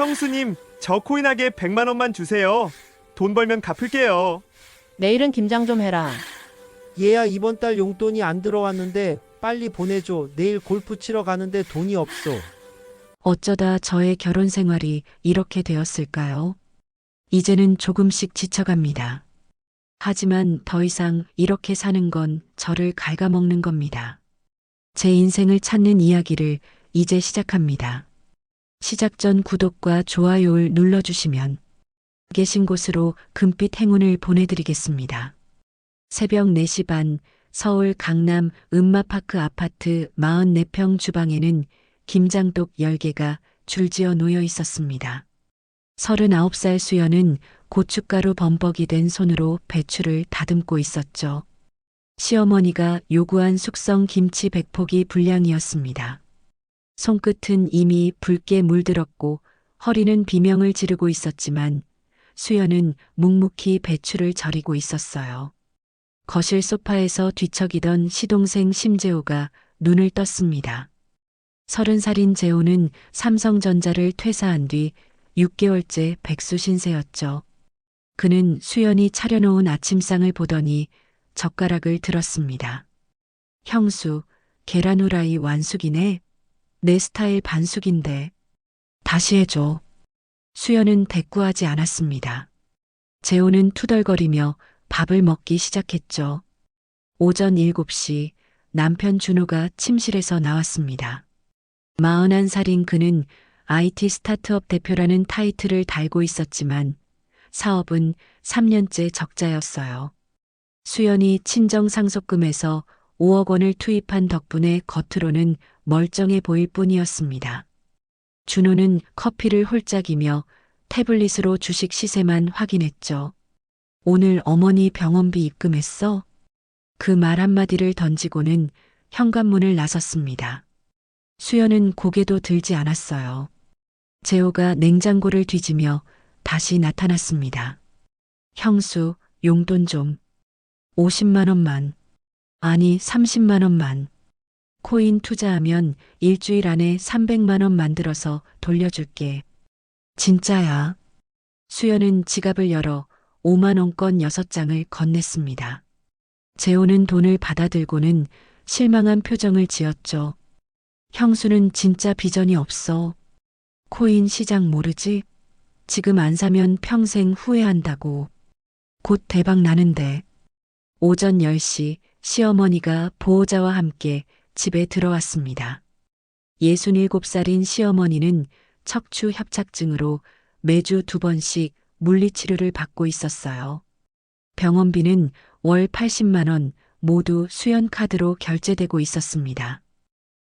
형수님, 저 코인하게 100만 원만 주세요. 돈 벌면 갚을게요. 내일은 김장 좀 해라. 얘야, 이번 달 용돈이 안 들어왔는데 빨리 보내줘. 내일 골프 치러 가는데 돈이 없어. 어쩌다 저의 결혼 생활이 이렇게 되었을까요? 이제는 조금씩 지쳐갑니다. 하지만 더 이상 이렇게 사는 건 저를 갉아먹는 겁니다. 제 인생을 찾는 이야기를 이제 시작합니다. 시작 전 구독과 좋아요를 눌러주시면 계신 곳으로 금빛 행운을 보내드리겠습니다. 새벽 4시 반 서울 강남 음마파크 아파트 44평 주방에는 김장독 10개가 줄지어 놓여 있었습니다. 39살 수연은 고춧가루 범벅이 된 손으로 배추를 다듬고 있었죠. 시어머니가 요구한 숙성 김치 100포기 분량이었습니다. 손끝은 이미 붉게 물들었고 허리는 비명을 지르고 있었지만 수연은 묵묵히 배추를 절이고 있었어요. 거실 소파에서 뒤척이던 시동생 심재호가 눈을 떴습니다. 30살인 재호는 삼성전자를 퇴사한 뒤 6개월째 백수 신세였죠. 그는 수연이 차려놓은 아침상을 보더니 젓가락을 들었습니다. 형수, 계란 후라이 완숙이네. 내 스타일 반숙인데. 다시 해줘. 수연은 대꾸하지 않았습니다. 재호는 투덜거리며 밥을 먹기 시작했죠. 오전 7시 남편 준호가 침실에서 나왔습니다. 41살인 그는 IT 스타트업 대표라는 타이틀을 달고 있었지만 사업은 3년째 적자였어요. 수연이 친정 상속금에서 5억 원을 투입한 덕분에 겉으로는 멀쩡해 보일 뿐이었습니다. 준호는 커피를 홀짝이며 태블릿으로 주식 시세만 확인했죠. 오늘 어머니 병원비 입금했어? 그 말 한마디를 던지고는 현관문을 나섰습니다. 수연은 고개도 들지 않았어요. 재호가 냉장고를 뒤지며 다시 나타났습니다. 형수, 용돈 좀. 50만 원만. 아니, 30만 원만. 코인 투자하면 일주일 안에 300만 원 만들어서 돌려줄게. 진짜야. 수연은 지갑을 열어 5만 원권 6장을 건넸습니다. 재호는 돈을 받아들고는 실망한 표정을 지었죠. 형수는 진짜 비전이 없어. 코인 시장 모르지? 지금 안 사면 평생 후회한다고. 곧 대박 나는데. 오전 10시 시어머니가 보호자와 함께 집에 들어왔습니다. 67살인 시어머니는 척추 협착증으로 매주 2번씩 물리치료를 받고 있었어요. 병원비는 월 80만 원 모두 수연 카드로 결제되고 있었습니다.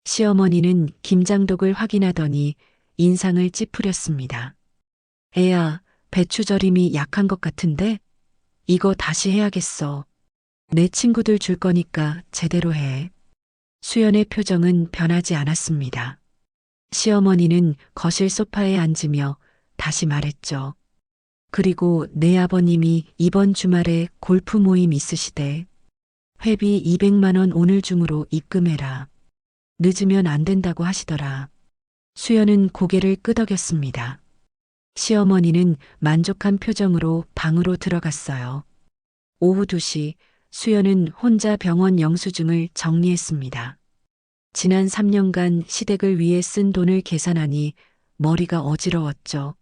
시어머니는 김장독을 확인하더니 인상을 찌푸렸습니다. 애야, 배추 절임이 약한 것 같은데? 이거 다시 해야겠어. 내 친구들 줄 거니까 제대로 해. 수연의 표정은 변하지 않았습니다. 시어머니는 거실 소파에 앉으며 다시 말했죠. 그리고 내 아버님이 이번 주말에 골프 모임 있으시대. 회비 200만 원 오늘 중으로 입금해라. 늦으면 안 된다고 하시더라. 수연은 고개를 끄덕였습니다. 시어머니는 만족한 표정으로 방으로 들어갔어요. 오후 2시 수연은 혼자 병원 영수증을 정리했습니다. 지난 3년간 시댁을 위해 쓴 돈을 계산하니 머리가 어지러웠죠.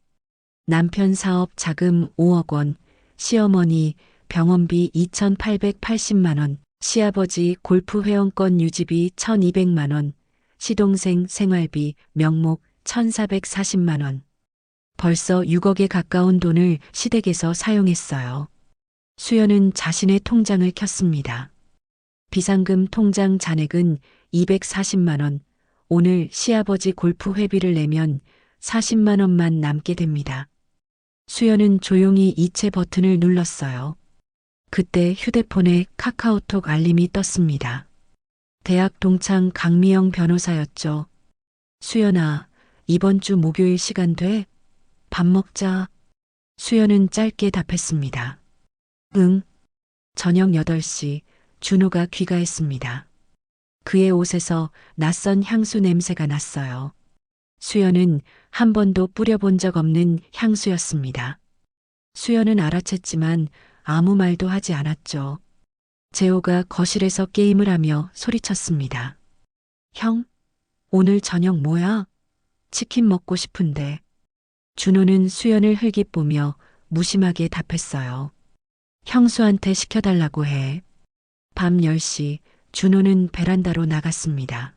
남편 사업 자금 5억 원, 시어머니 병원비 2,880만 원, 시아버지 골프 회원권 유지비 1,200만 원, 시동생 생활비 명목 1,440만 원. 벌써 6억에 가까운 돈을 시댁에서 사용했어요. 수연은 자신의 통장을 켰습니다. 비상금 통장 잔액은 240만 원, 오늘 시아버지 골프 회비를 내면 40만 원만 남게 됩니다. 수연은 조용히 이체 버튼을 눌렀어요. 그때 휴대폰에 카카오톡 알림이 떴습니다. 대학 동창 강미영 변호사였죠. 수연아, 이번 주 목요일 시간 돼? 밥 먹자. 수연은 짧게 답했습니다. 응. 저녁 8시 준호가 귀가했습니다. 그의 옷에서 낯선 향수 냄새가 났어요. 수연은 한 번도 뿌려본 적 없는 향수였습니다. 수연은 알아챘지만 아무 말도 하지 않았죠. 재호가 거실에서 게임을 하며 소리쳤습니다. 형, 오늘 저녁 뭐야? 치킨 먹고 싶은데. 준호는 수연을 흘깃보며 무심하게 답했어요. 형수한테 시켜달라고 해. 밤 10시 준호는 베란다로 나갔습니다.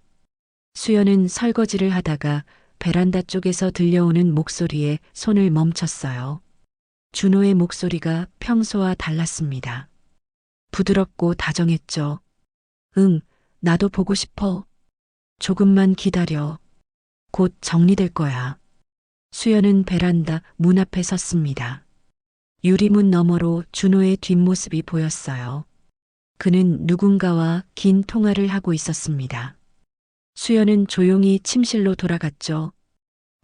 수연은 설거지를 하다가 베란다 쪽에서 들려오는 목소리에 손을 멈췄어요. 준호의 목소리가 평소와 달랐습니다. 부드럽고 다정했죠. 응, 나도 보고 싶어. 조금만 기다려. 곧 정리될 거야. 수연은 베란다 문 앞에 섰습니다. 유리문 너머로 준호의 뒷모습이 보였어요. 그는 누군가와 긴 통화를 하고 있었습니다. 수연은 조용히 침실로 돌아갔죠.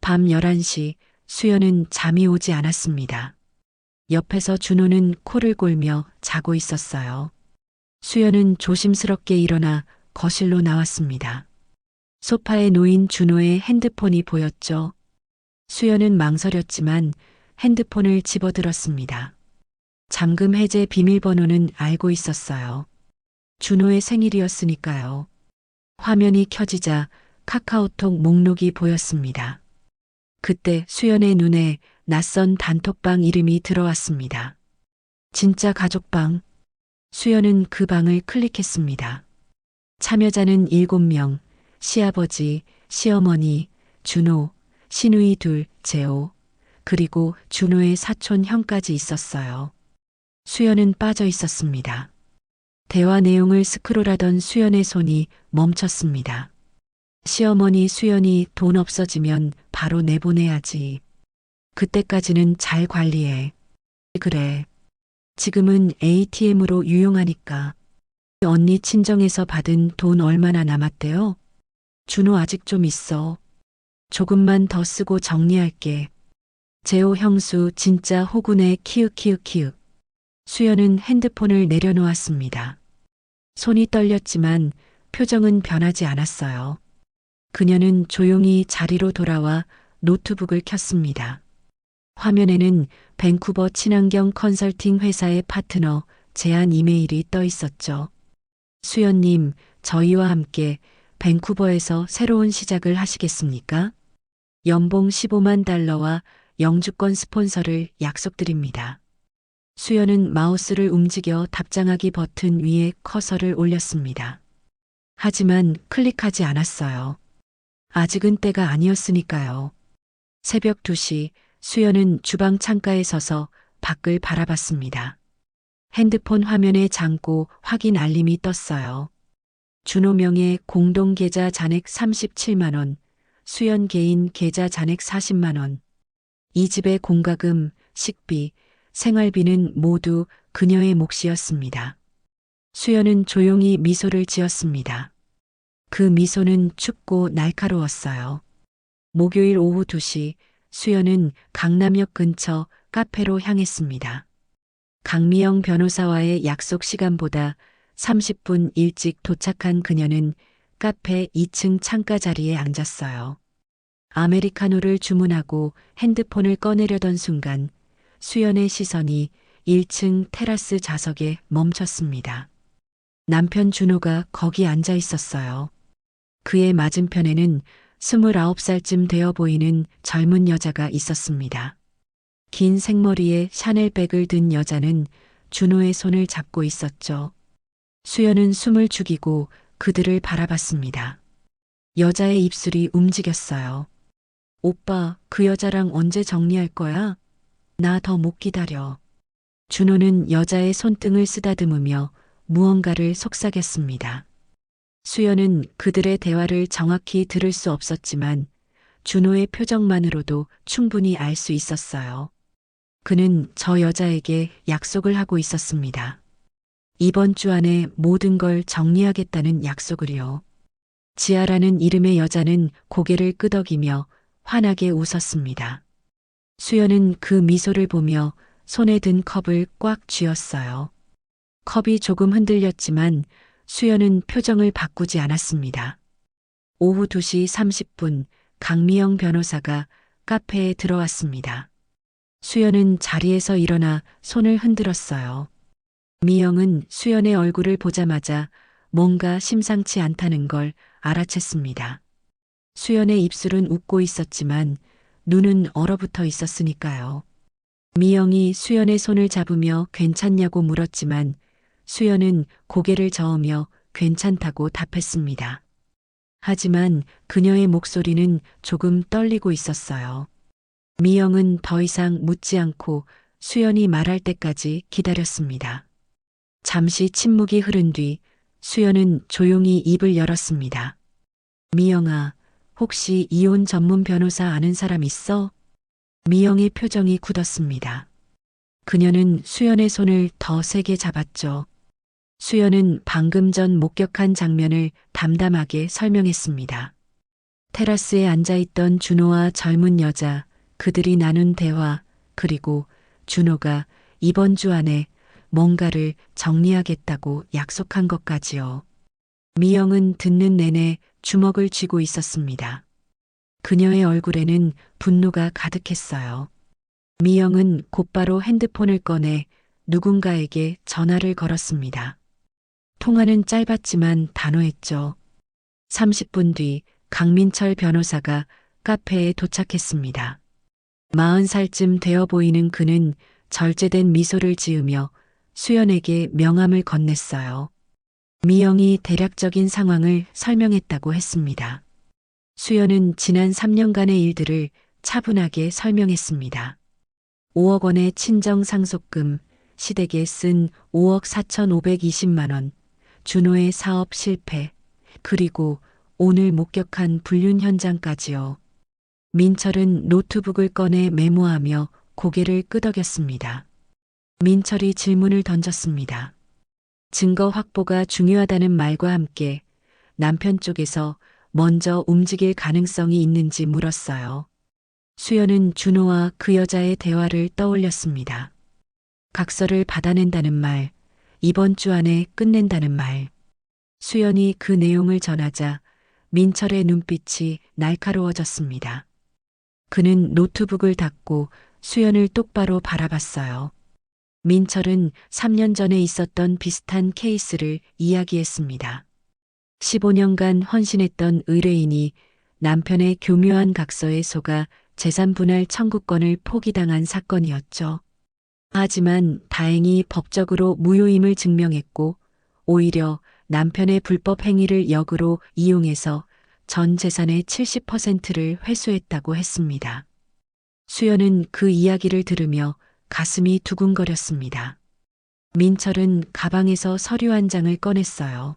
밤 11시 수연은 잠이 오지 않았습니다. 옆에서 준호는 코를 골며 자고 있었어요. 수연은 조심스럽게 일어나 거실로 나왔습니다. 소파에 놓인 준호의 핸드폰이 보였죠. 수연은 망설였지만 핸드폰을 집어들었습니다. 잠금 해제 비밀번호는 알고 있었어요. 준호의 생일이었으니까요. 화면이 켜지자 카카오톡 목록이 보였습니다. 그때 수연의 눈에 낯선 단톡방 이름이 들어왔습니다. 진짜 가족방. 수연은 그 방을 클릭했습니다. 참여자는 7명, 시아버지, 시어머니, 준호, 시누이 둘, 재호, 그리고 준호의 사촌 형까지 있었어요. 수연은 빠져 있었습니다. 대화 내용을 스크롤하던 수연의 손이 멈췄습니다. 시어머니 수연이 돈 없어지면 바로 내보내야지. 그때까지는 잘 관리해. 그래. 지금은 ATM으로 유용하니까. 언니 친정에서 받은 돈 얼마나 남았대요? 준호 아직 좀 있어. 조금만 더 쓰고 정리할게. 재호 형수 진짜 호구네 키읔키읔키읔. 수연은 핸드폰을 내려놓았습니다. 손이 떨렸지만 표정은 변하지 않았어요. 그녀는 조용히 자리로 돌아와 노트북을 켰습니다. 화면에는 밴쿠버 친환경 컨설팅 회사의 파트너 제안 이메일이 떠 있었죠. 수연님, 저희와 함께 밴쿠버에서 새로운 시작을 하시겠습니까? 연봉 15만 달러와 영주권 스폰서를 약속드립니다. 수연은 마우스를 움직여 답장하기 버튼 위에 커서를 올렸습니다. 하지만 클릭하지 않았어요. 아직은 때가 아니었으니까요. 새벽 2시 수연은 주방 창가에 서서 밖을 바라봤습니다. 핸드폰 화면에 잠고 확인 알림이 떴어요. 준호 명의 공동 계좌 잔액 37만 원, 수연 개인 계좌 잔액 40만 원. 이 집의 공과금, 식비, 생활비는 모두 그녀의 몫이었습니다. 수연은 조용히 미소를 지었습니다. 그 미소는 춥고 날카로웠어요. 목요일 오후 2시 수연은 강남역 근처 카페로 향했습니다. 강미영 변호사와의 약속 시간보다 30분 일찍 도착한 그녀는 카페 2층 창가 자리에 앉았어요. 아메리카노를 주문하고 핸드폰을 꺼내려던 순간 수연의 시선이 1층 테라스 좌석에 멈췄습니다. 남편 준호가 거기 앉아 있었어요. 그의 맞은편에는 29살쯤 되어 보이는 젊은 여자가 있었습니다. 긴 생머리에 샤넬백을 든 여자는 준호의 손을 잡고 있었죠. 수연은 숨을 죽이고 그들을 바라봤습니다. 여자의 입술이 움직였어요. 오빠, 그 여자랑 언제 정리할 거야? 나 더 못 기다려. 준호는 여자의 손등을 쓰다듬으며 무언가를 속삭였습니다. 수연은 그들의 대화를 정확히 들을 수 없었지만 준호의 표정만으로도 충분히 알 수 있었어요. 그는 저 여자에게 약속을 하고 있었습니다. 이번 주 안에 모든 걸 정리하겠다는 약속을요. 지아라는 이름의 여자는 고개를 끄덕이며 환하게 웃었습니다. 수연은 그 미소를 보며 손에 든 컵을 꽉 쥐었어요. 컵이 조금 흔들렸지만 수연은 표정을 바꾸지 않았습니다. 오후 2시 30분 강미영 변호사가 카페에 들어왔습니다. 수연은 자리에서 일어나 손을 흔들었어요. 미영은 수연의 얼굴을 보자마자 뭔가 심상치 않다는 걸 알아챘습니다. 수연의 입술은 웃고 있었지만 눈은 얼어붙어 있었으니까요. 미영이 수연의 손을 잡으며 괜찮냐고 물었지만 수연은 고개를 저으며 괜찮다고 답했습니다. 하지만 그녀의 목소리는 조금 떨리고 있었어요. 미영은 더 이상 묻지 않고 수연이 말할 때까지 기다렸습니다. 잠시 침묵이 흐른 뒤 수연은 조용히 입을 열었습니다. 미영아, 혹시 이혼 전문 변호사 아는 사람 있어? 미영의 표정이 굳었습니다. 그녀는 수연의 손을 더 세게 잡았죠. 수연은 방금 전 목격한 장면을 담담하게 설명했습니다. 테라스에 앉아있던 준호와 젊은 여자, 그들이 나눈 대화, 그리고 준호가 이번 주 안에 뭔가를 정리하겠다고 약속한 것까지요. 미영은 듣는 내내 주먹을 쥐고 있었습니다. 그녀의 얼굴에는 분노가 가득했어요. 미영은 곧바로 핸드폰을 꺼내 누군가에게 전화를 걸었습니다. 통화는 짧았지만 단호했죠. 30분 뒤 강민철 변호사가 카페에 도착했습니다. 40살쯤 되어 보이는 그는 절제된 미소를 지으며 수연에게 명함을 건넸어요. 미영이 대략적인 상황을 설명했다고 했습니다. 수연은 지난 3년간의 일들을 차분하게 설명했습니다. 5억 원의 친정 상속금, 시댁에 쓴 5억 4,520만 원, 준호의 사업 실패, 그리고 오늘 목격한 불륜 현장까지요. 민철은 노트북을 꺼내 메모하며 고개를 끄덕였습니다. 민철이 질문을 던졌습니다. 증거 확보가 중요하다는 말과 함께 남편 쪽에서 먼저 움직일 가능성이 있는지 물었어요. 수연은 준호와 그 여자의 대화를 떠올렸습니다. 각서를 받아낸다는 말, 이번 주 안에 끝낸다는 말. 수연이 그 내용을 전하자 민철의 눈빛이 날카로워졌습니다. 그는 노트북을 닫고 수연을 똑바로 바라봤어요. 민철은 3년 전에 있었던 비슷한 케이스를 이야기했습니다. 15년간 헌신했던 의뢰인이 남편의 교묘한 각서에 속아 재산 분할 청구권을 포기당한 사건이었죠. 하지만 다행히 법적으로 무효임을 증명했고 오히려 남편의 불법 행위를 역으로 이용해서 전 재산의 70%를 회수했다고 했습니다. 수연은 그 이야기를 들으며 가슴이 두근거렸습니다. 민철은 가방에서 서류 한 장을 꺼냈어요.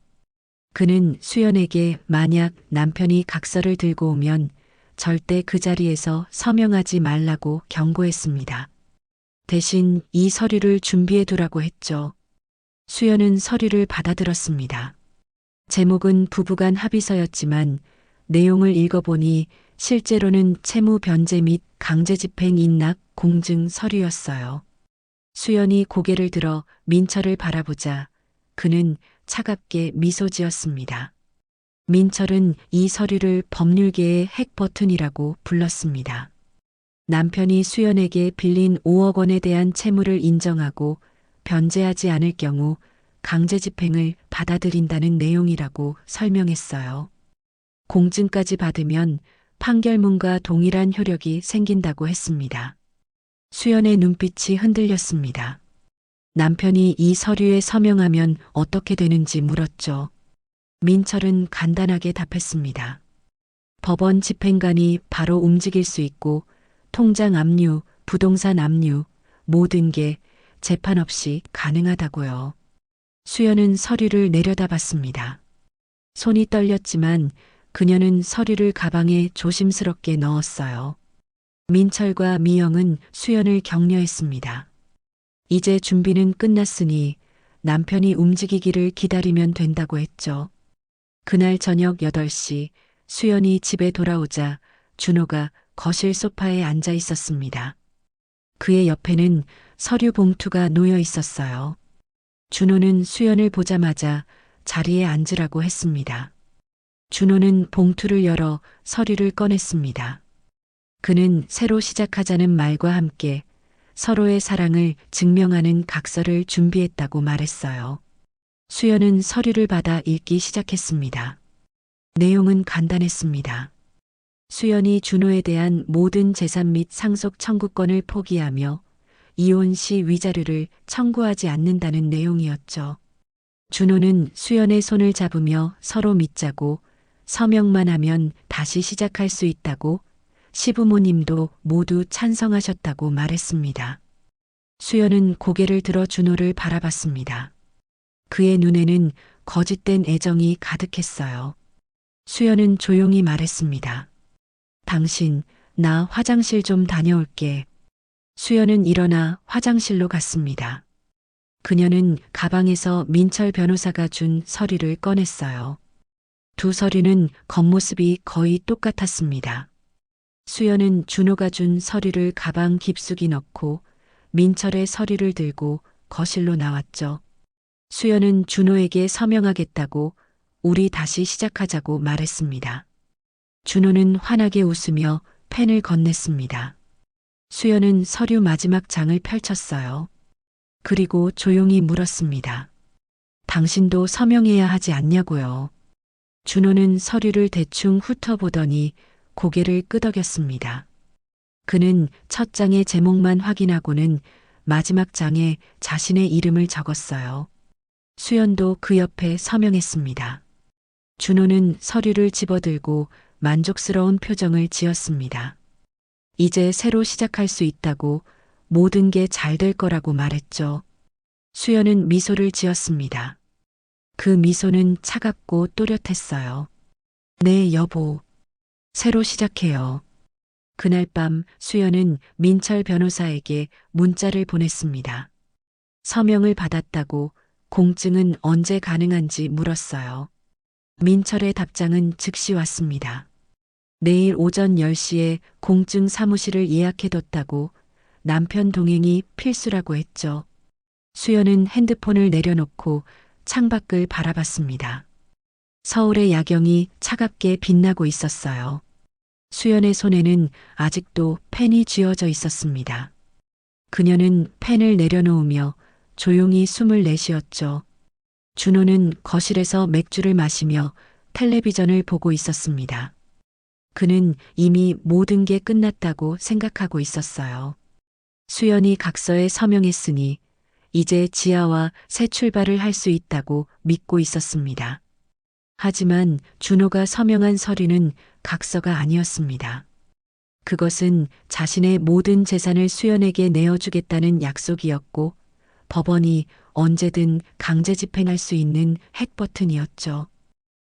그는 수연에게 만약 남편이 각서를 들고 오면 절대 그 자리에서 서명하지 말라고 경고했습니다. 대신 이 서류를 준비해 두라고 했죠. 수연은 서류를 받아들었습니다. 제목은 부부간 합의서였지만 내용을 읽어보니 실제로는 채무 변제 및 강제집행 인락 공증 서류였어요. 수연이 고개를 들어 민철을 바라보자 그는 차갑게 미소 지었습니다. 민철은 이 서류를 법률계의 핵 버튼이라고 불렀습니다. 남편이 수연에게 빌린 5억 원에 대한 채무를 인정하고 변제하지 않을 경우 강제집행을 받아들인다는 내용이라고 설명했어요. 공증까지 받으면 판결문과 동일한 효력이 생긴다고 했습니다. 수연의 눈빛이 흔들렸습니다. 남편이 이 서류에 서명하면 어떻게 되는지 물었죠. 민철은 간단하게 답했습니다. 법원 집행관이 바로 움직일 수 있고 통장 압류, 부동산 압류, 모든 게 재판 없이 가능하다고요. 수연은 서류를 내려다봤습니다. 손이 떨렸지만 그녀는 서류를 가방에 조심스럽게 넣었어요. 민철과 미영은 수연을 격려했습니다. 이제 준비는 끝났으니 남편이 움직이기를 기다리면 된다고 했죠. 그날 저녁 8시 수연이 집에 돌아오자 준호가 거실 소파에 앉아 있었습니다. 그의 옆에는 서류 봉투가 놓여 있었어요. 준호는 수연을 보자마자 자리에 앉으라고 했습니다. 준호는 봉투를 열어 서류를 꺼냈습니다. 그는 새로 시작하자는 말과 함께 서로의 사랑을 증명하는 각서를 준비했다고 말했어요. 수연은 서류를 받아 읽기 시작했습니다. 내용은 간단했습니다. 수연이 준호에 대한 모든 재산 및 상속 청구권을 포기하며 이혼 시 위자료를 청구하지 않는다는 내용이었죠. 준호는 수연의 손을 잡으며 서로 믿자고 서명만 하면 다시 시작할 수 있다고 시부모님도 모두 찬성하셨다고 말했습니다. 수연은 고개를 들어 준호를 바라봤습니다. 그의 눈에는 거짓된 애정이 가득했어요. 수연은 조용히 말했습니다. 당신, 나 화장실 좀 다녀올게. 수연은 일어나 화장실로 갔습니다. 그녀는 가방에서 민철 변호사가 준 서류를 꺼냈어요. 두 서류는 겉모습이 거의 똑같았습니다. 수연은 준호가 준 서류를 가방 깊숙이 넣고 민철의 서류를 들고 거실로 나왔죠. 수연은 준호에게 서명하겠다고 우리 다시 시작하자고 말했습니다. 준호는 환하게 웃으며 펜을 건넸습니다. 수연은 서류 마지막 장을 펼쳤어요. 그리고 조용히 물었습니다. 당신도 서명해야 하지 않냐고요. 준호는 서류를 대충 훑어보더니 고개를 끄덕였습니다. 그는 첫 장의 제목만 확인하고는 마지막 장에 자신의 이름을 적었어요. 수연도 그 옆에 서명했습니다. 준호는 서류를 집어들고 만족스러운 표정을 지었습니다. 이제 새로 시작할 수 있다고 모든 게 잘 될 거라고 말했죠. 수연은 미소를 지었습니다. 그 미소는 차갑고 또렷했어요. 네, 여보. 새로 시작해요. 그날 밤 수연은 민철 변호사에게 문자를 보냈습니다. 서명을 받았다고 공증은 언제 가능한지 물었어요. 민철의 답장은 즉시 왔습니다. 내일 오전 10시에 공증 사무실을 예약해뒀다고 남편 동행이 필수라고 했죠. 수연은 핸드폰을 내려놓고 창밖을 바라봤습니다. 서울의 야경이 차갑게 빛나고 있었어요. 수연의 손에는 아직도 펜이 쥐어져 있었습니다. 그녀는 펜을 내려놓으며 조용히 숨을 내쉬었죠. 준호는 거실에서 맥주를 마시며 텔레비전을 보고 있었습니다. 그는 이미 모든 게 끝났다고 생각하고 있었어요. 수연이 각서에 서명했으니 이제 지아와 새 출발을 할 수 있다고 믿고 있었습니다. 하지만 준호가 서명한 서류는 각서가 아니었습니다. 그것은 자신의 모든 재산을 수연에게 내어주겠다는 약속이었고 법원이 언제든 강제 집행할 수 있는 핵 버튼이었죠.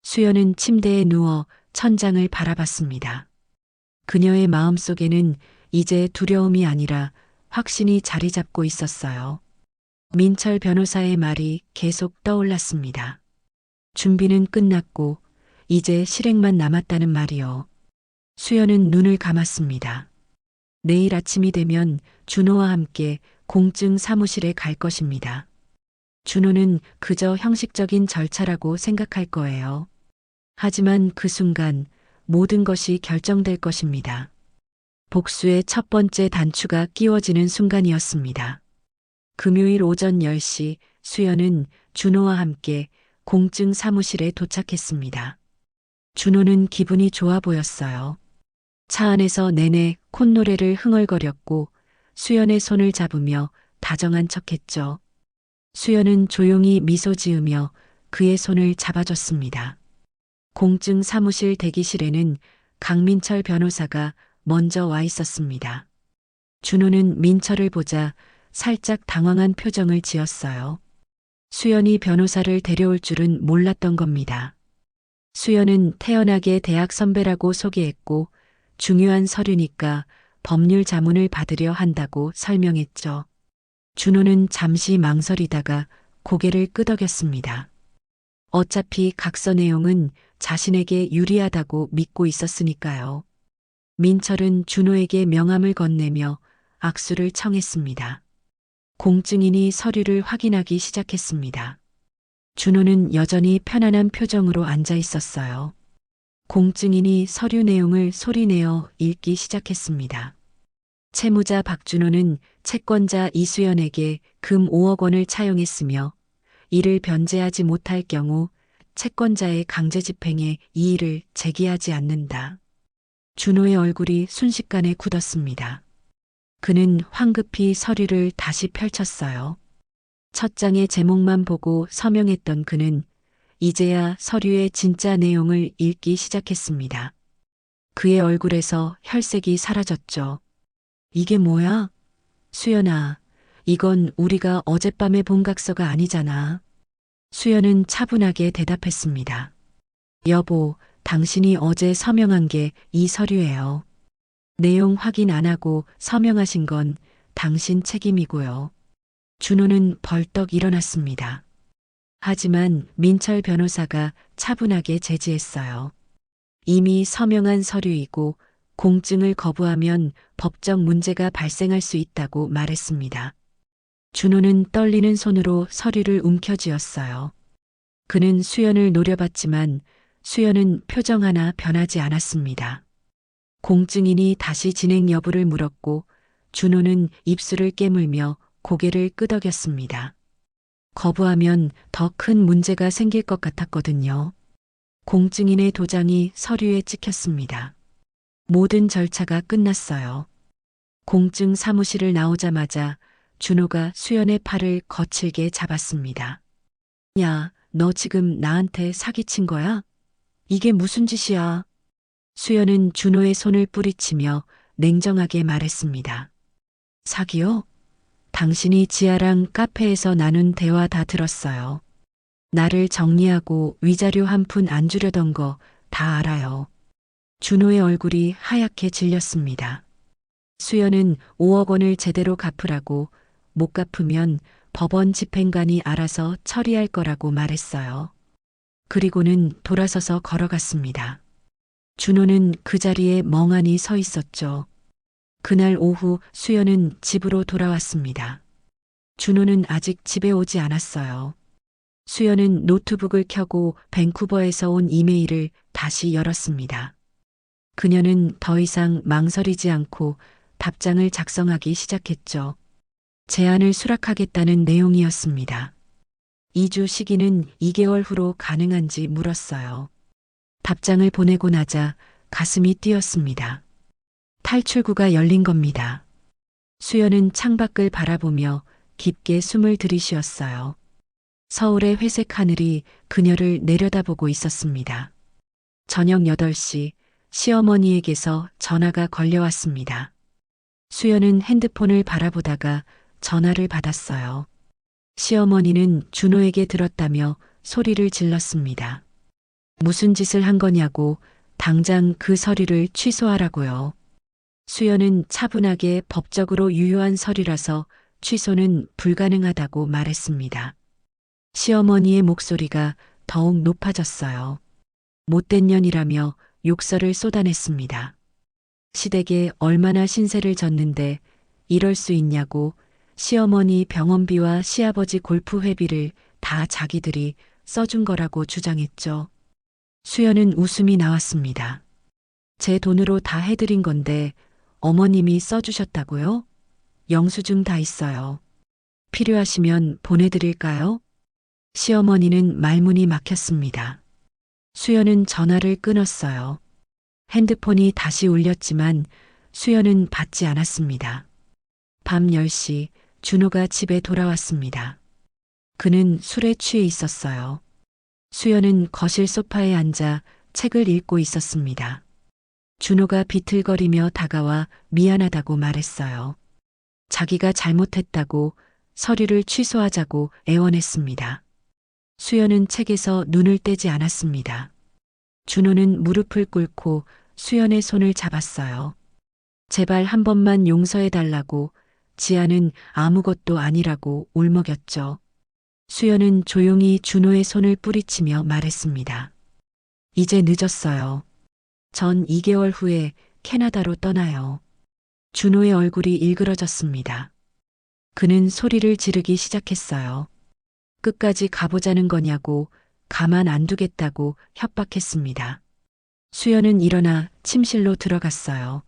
수연은 침대에 누워 천장을 바라봤습니다. 그녀의 마음속에는 이제 두려움이 아니라 확신이 자리 잡고 있었어요. 민철 변호사의 말이 계속 떠올랐습니다. 준비는 끝났고 이제 실행만 남았다는 말이요. 수연은 눈을 감았습니다. 내일 아침이 되면 준호와 함께 공증 사무실에 갈 것입니다. 준호는 그저 형식적인 절차라고 생각할 거예요. 하지만 그 순간 모든 것이 결정될 것입니다. 복수의 첫 번째 단추가 끼워지는 순간이었습니다. 금요일 오전 10시 수연은 준호와 함께 공증 사무실에 도착했습니다. 준호는 기분이 좋아 보였어요. 차 안에서 내내 콧노래를 흥얼거렸고 수연의 손을 잡으며 다정한 척했죠. 수연은 조용히 미소 지으며 그의 손을 잡아줬습니다. 공증 사무실 대기실에는 강민철 변호사가 먼저 와 있었습니다. 준호는 민철을 보자 살짝 당황한 표정을 지었어요. 수연이 변호사를 데려올 줄은 몰랐던 겁니다. 수연은 태연하게 대학 선배라고 소개했고 중요한 서류니까 법률 자문을 받으려 한다고 설명했죠. 준호는 잠시 망설이다가 고개를 끄덕였습니다. 어차피 각서 내용은 자신에게 유리하다고 믿고 있었으니까요. 민철은 준호에게 명함을 건네며 악수를 청했습니다. 공증인이 서류를 확인하기 시작했습니다. 준호는 여전히 편안한 표정으로 앉아 있었어요. 공증인이 서류 내용을 소리내어 읽기 시작했습니다. 채무자 박준호는 채권자 이수연에게 금 5억 원을 차용했으며 이를 변제하지 못할 경우 채권자의 강제 집행에 이의를 제기하지 않는다. 준호의 얼굴이 순식간에 굳었습니다. 그는 황급히 서류를 다시 펼쳤어요. 첫 장의 제목만 보고 서명했던 그는 이제야 서류의 진짜 내용을 읽기 시작했습니다. 그의 얼굴에서 혈색이 사라졌죠. 이게 뭐야? 수연아, 이건 우리가 어젯밤에 본 각서가 아니잖아. 수연은 차분하게 대답했습니다. 여보, 당신이 어제 서명한 게 이 서류예요. 내용 확인 안 하고 서명하신 건 당신 책임이고요. 준호는 벌떡 일어났습니다. 하지만 민철 변호사가 차분하게 제지했어요. 이미 서명한 서류이고 공증을 거부하면 법적 문제가 발생할 수 있다고 말했습니다. 준호는 떨리는 손으로 서류를 움켜쥐었어요. 그는 수연을 노려봤지만 수연은 표정 하나 변하지 않았습니다. 공증인이 다시 진행 여부를 물었고 준호는 입술을 깨물며 고개를 끄덕였습니다. 거부하면 더 큰 문제가 생길 것 같았거든요. 공증인의 도장이 서류에 찍혔습니다. 모든 절차가 끝났어요. 공증 사무실을 나오자마자 준호가 수연의 팔을 거칠게 잡았습니다. 야, 너 지금 나한테 사기친 거야? 이게 무슨 짓이야? 수연은 준호의 손을 뿌리치며 냉정하게 말했습니다. 사기요? 당신이 지아랑 카페에서 나눈 대화 다 들었어요. 나를 정리하고 위자료 한 푼 안 주려던 거 다 알아요. 준호의 얼굴이 하얗게 질렸습니다. 수연은 5억 원을 제대로 갚으라고 못 갚으면 법원 집행관이 알아서 처리할 거라고 말했어요. 그리고는 돌아서서 걸어갔습니다. 준호는 그 자리에 멍하니 서 있었죠. 그날 오후 수연은 집으로 돌아왔습니다. 준호는 아직 집에 오지 않았어요. 수연은 노트북을 켜고 밴쿠버에서 온 이메일을 다시 열었습니다. 그녀는 더 이상 망설이지 않고 답장을 작성하기 시작했죠. 제안을 수락하겠다는 내용이었습니다. 이주 시기는 2개월 후로 가능한지 물었어요. 답장을 보내고 나자 가슴이 뛰었습니다. 탈출구가 열린 겁니다. 수연은 창밖을 바라보며 깊게 숨을 들이쉬었어요. 서울의 회색 하늘이 그녀를 내려다보고 있었습니다. 저녁 8시 시어머니에게서 전화가 걸려왔습니다. 수연은 핸드폰을 바라보다가 전화를 받았어요. 시어머니는 준호에게 들었다며 소리를 질렀습니다. 무슨 짓을 한 거냐고 당장 그 서류를 취소하라고요. 수연은 차분하게 법적으로 유효한 서류라서 취소는 불가능하다고 말했습니다. 시어머니의 목소리가 더욱 높아졌어요. 못된 년이라며 욕설을 쏟아냈습니다. 시댁에 얼마나 신세를 졌는데 이럴 수 있냐고 시어머니 병원비와 시아버지 골프 회비를 다 자기들이 써준 거라고 주장했죠. 수연은 웃음이 나왔습니다. 제 돈으로 다 해드린 건데 어머님이 써주셨다고요? 영수증 다 있어요. 필요하시면 보내드릴까요? 시어머니는 말문이 막혔습니다. 수연은 전화를 끊었어요. 핸드폰이 다시 울렸지만 수연은 받지 않았습니다. 밤 10시 준호가 집에 돌아왔습니다. 그는 술에 취해 있었어요. 수연은 거실 소파에 앉아 책을 읽고 있었습니다. 준호가 비틀거리며 다가와 미안하다고 말했어요. 자기가 잘못했다고 서류를 취소하자고 애원했습니다. 수연은 책에서 눈을 떼지 않았습니다. 준호는 무릎을 꿇고 수연의 손을 잡았어요. 제발 한 번만 용서해달라고 지아는 아무것도 아니라고 울먹였죠. 수연은 조용히 준호의 손을 뿌리치며 말했습니다. 이제 늦었어요. 전 2개월 후에 캐나다로 떠나요. 준호의 얼굴이 일그러졌습니다. 그는 소리를 지르기 시작했어요. 끝까지 가보자는 거냐고 가만 안 두겠다고 협박했습니다. 수연은 일어나 침실로 들어갔어요.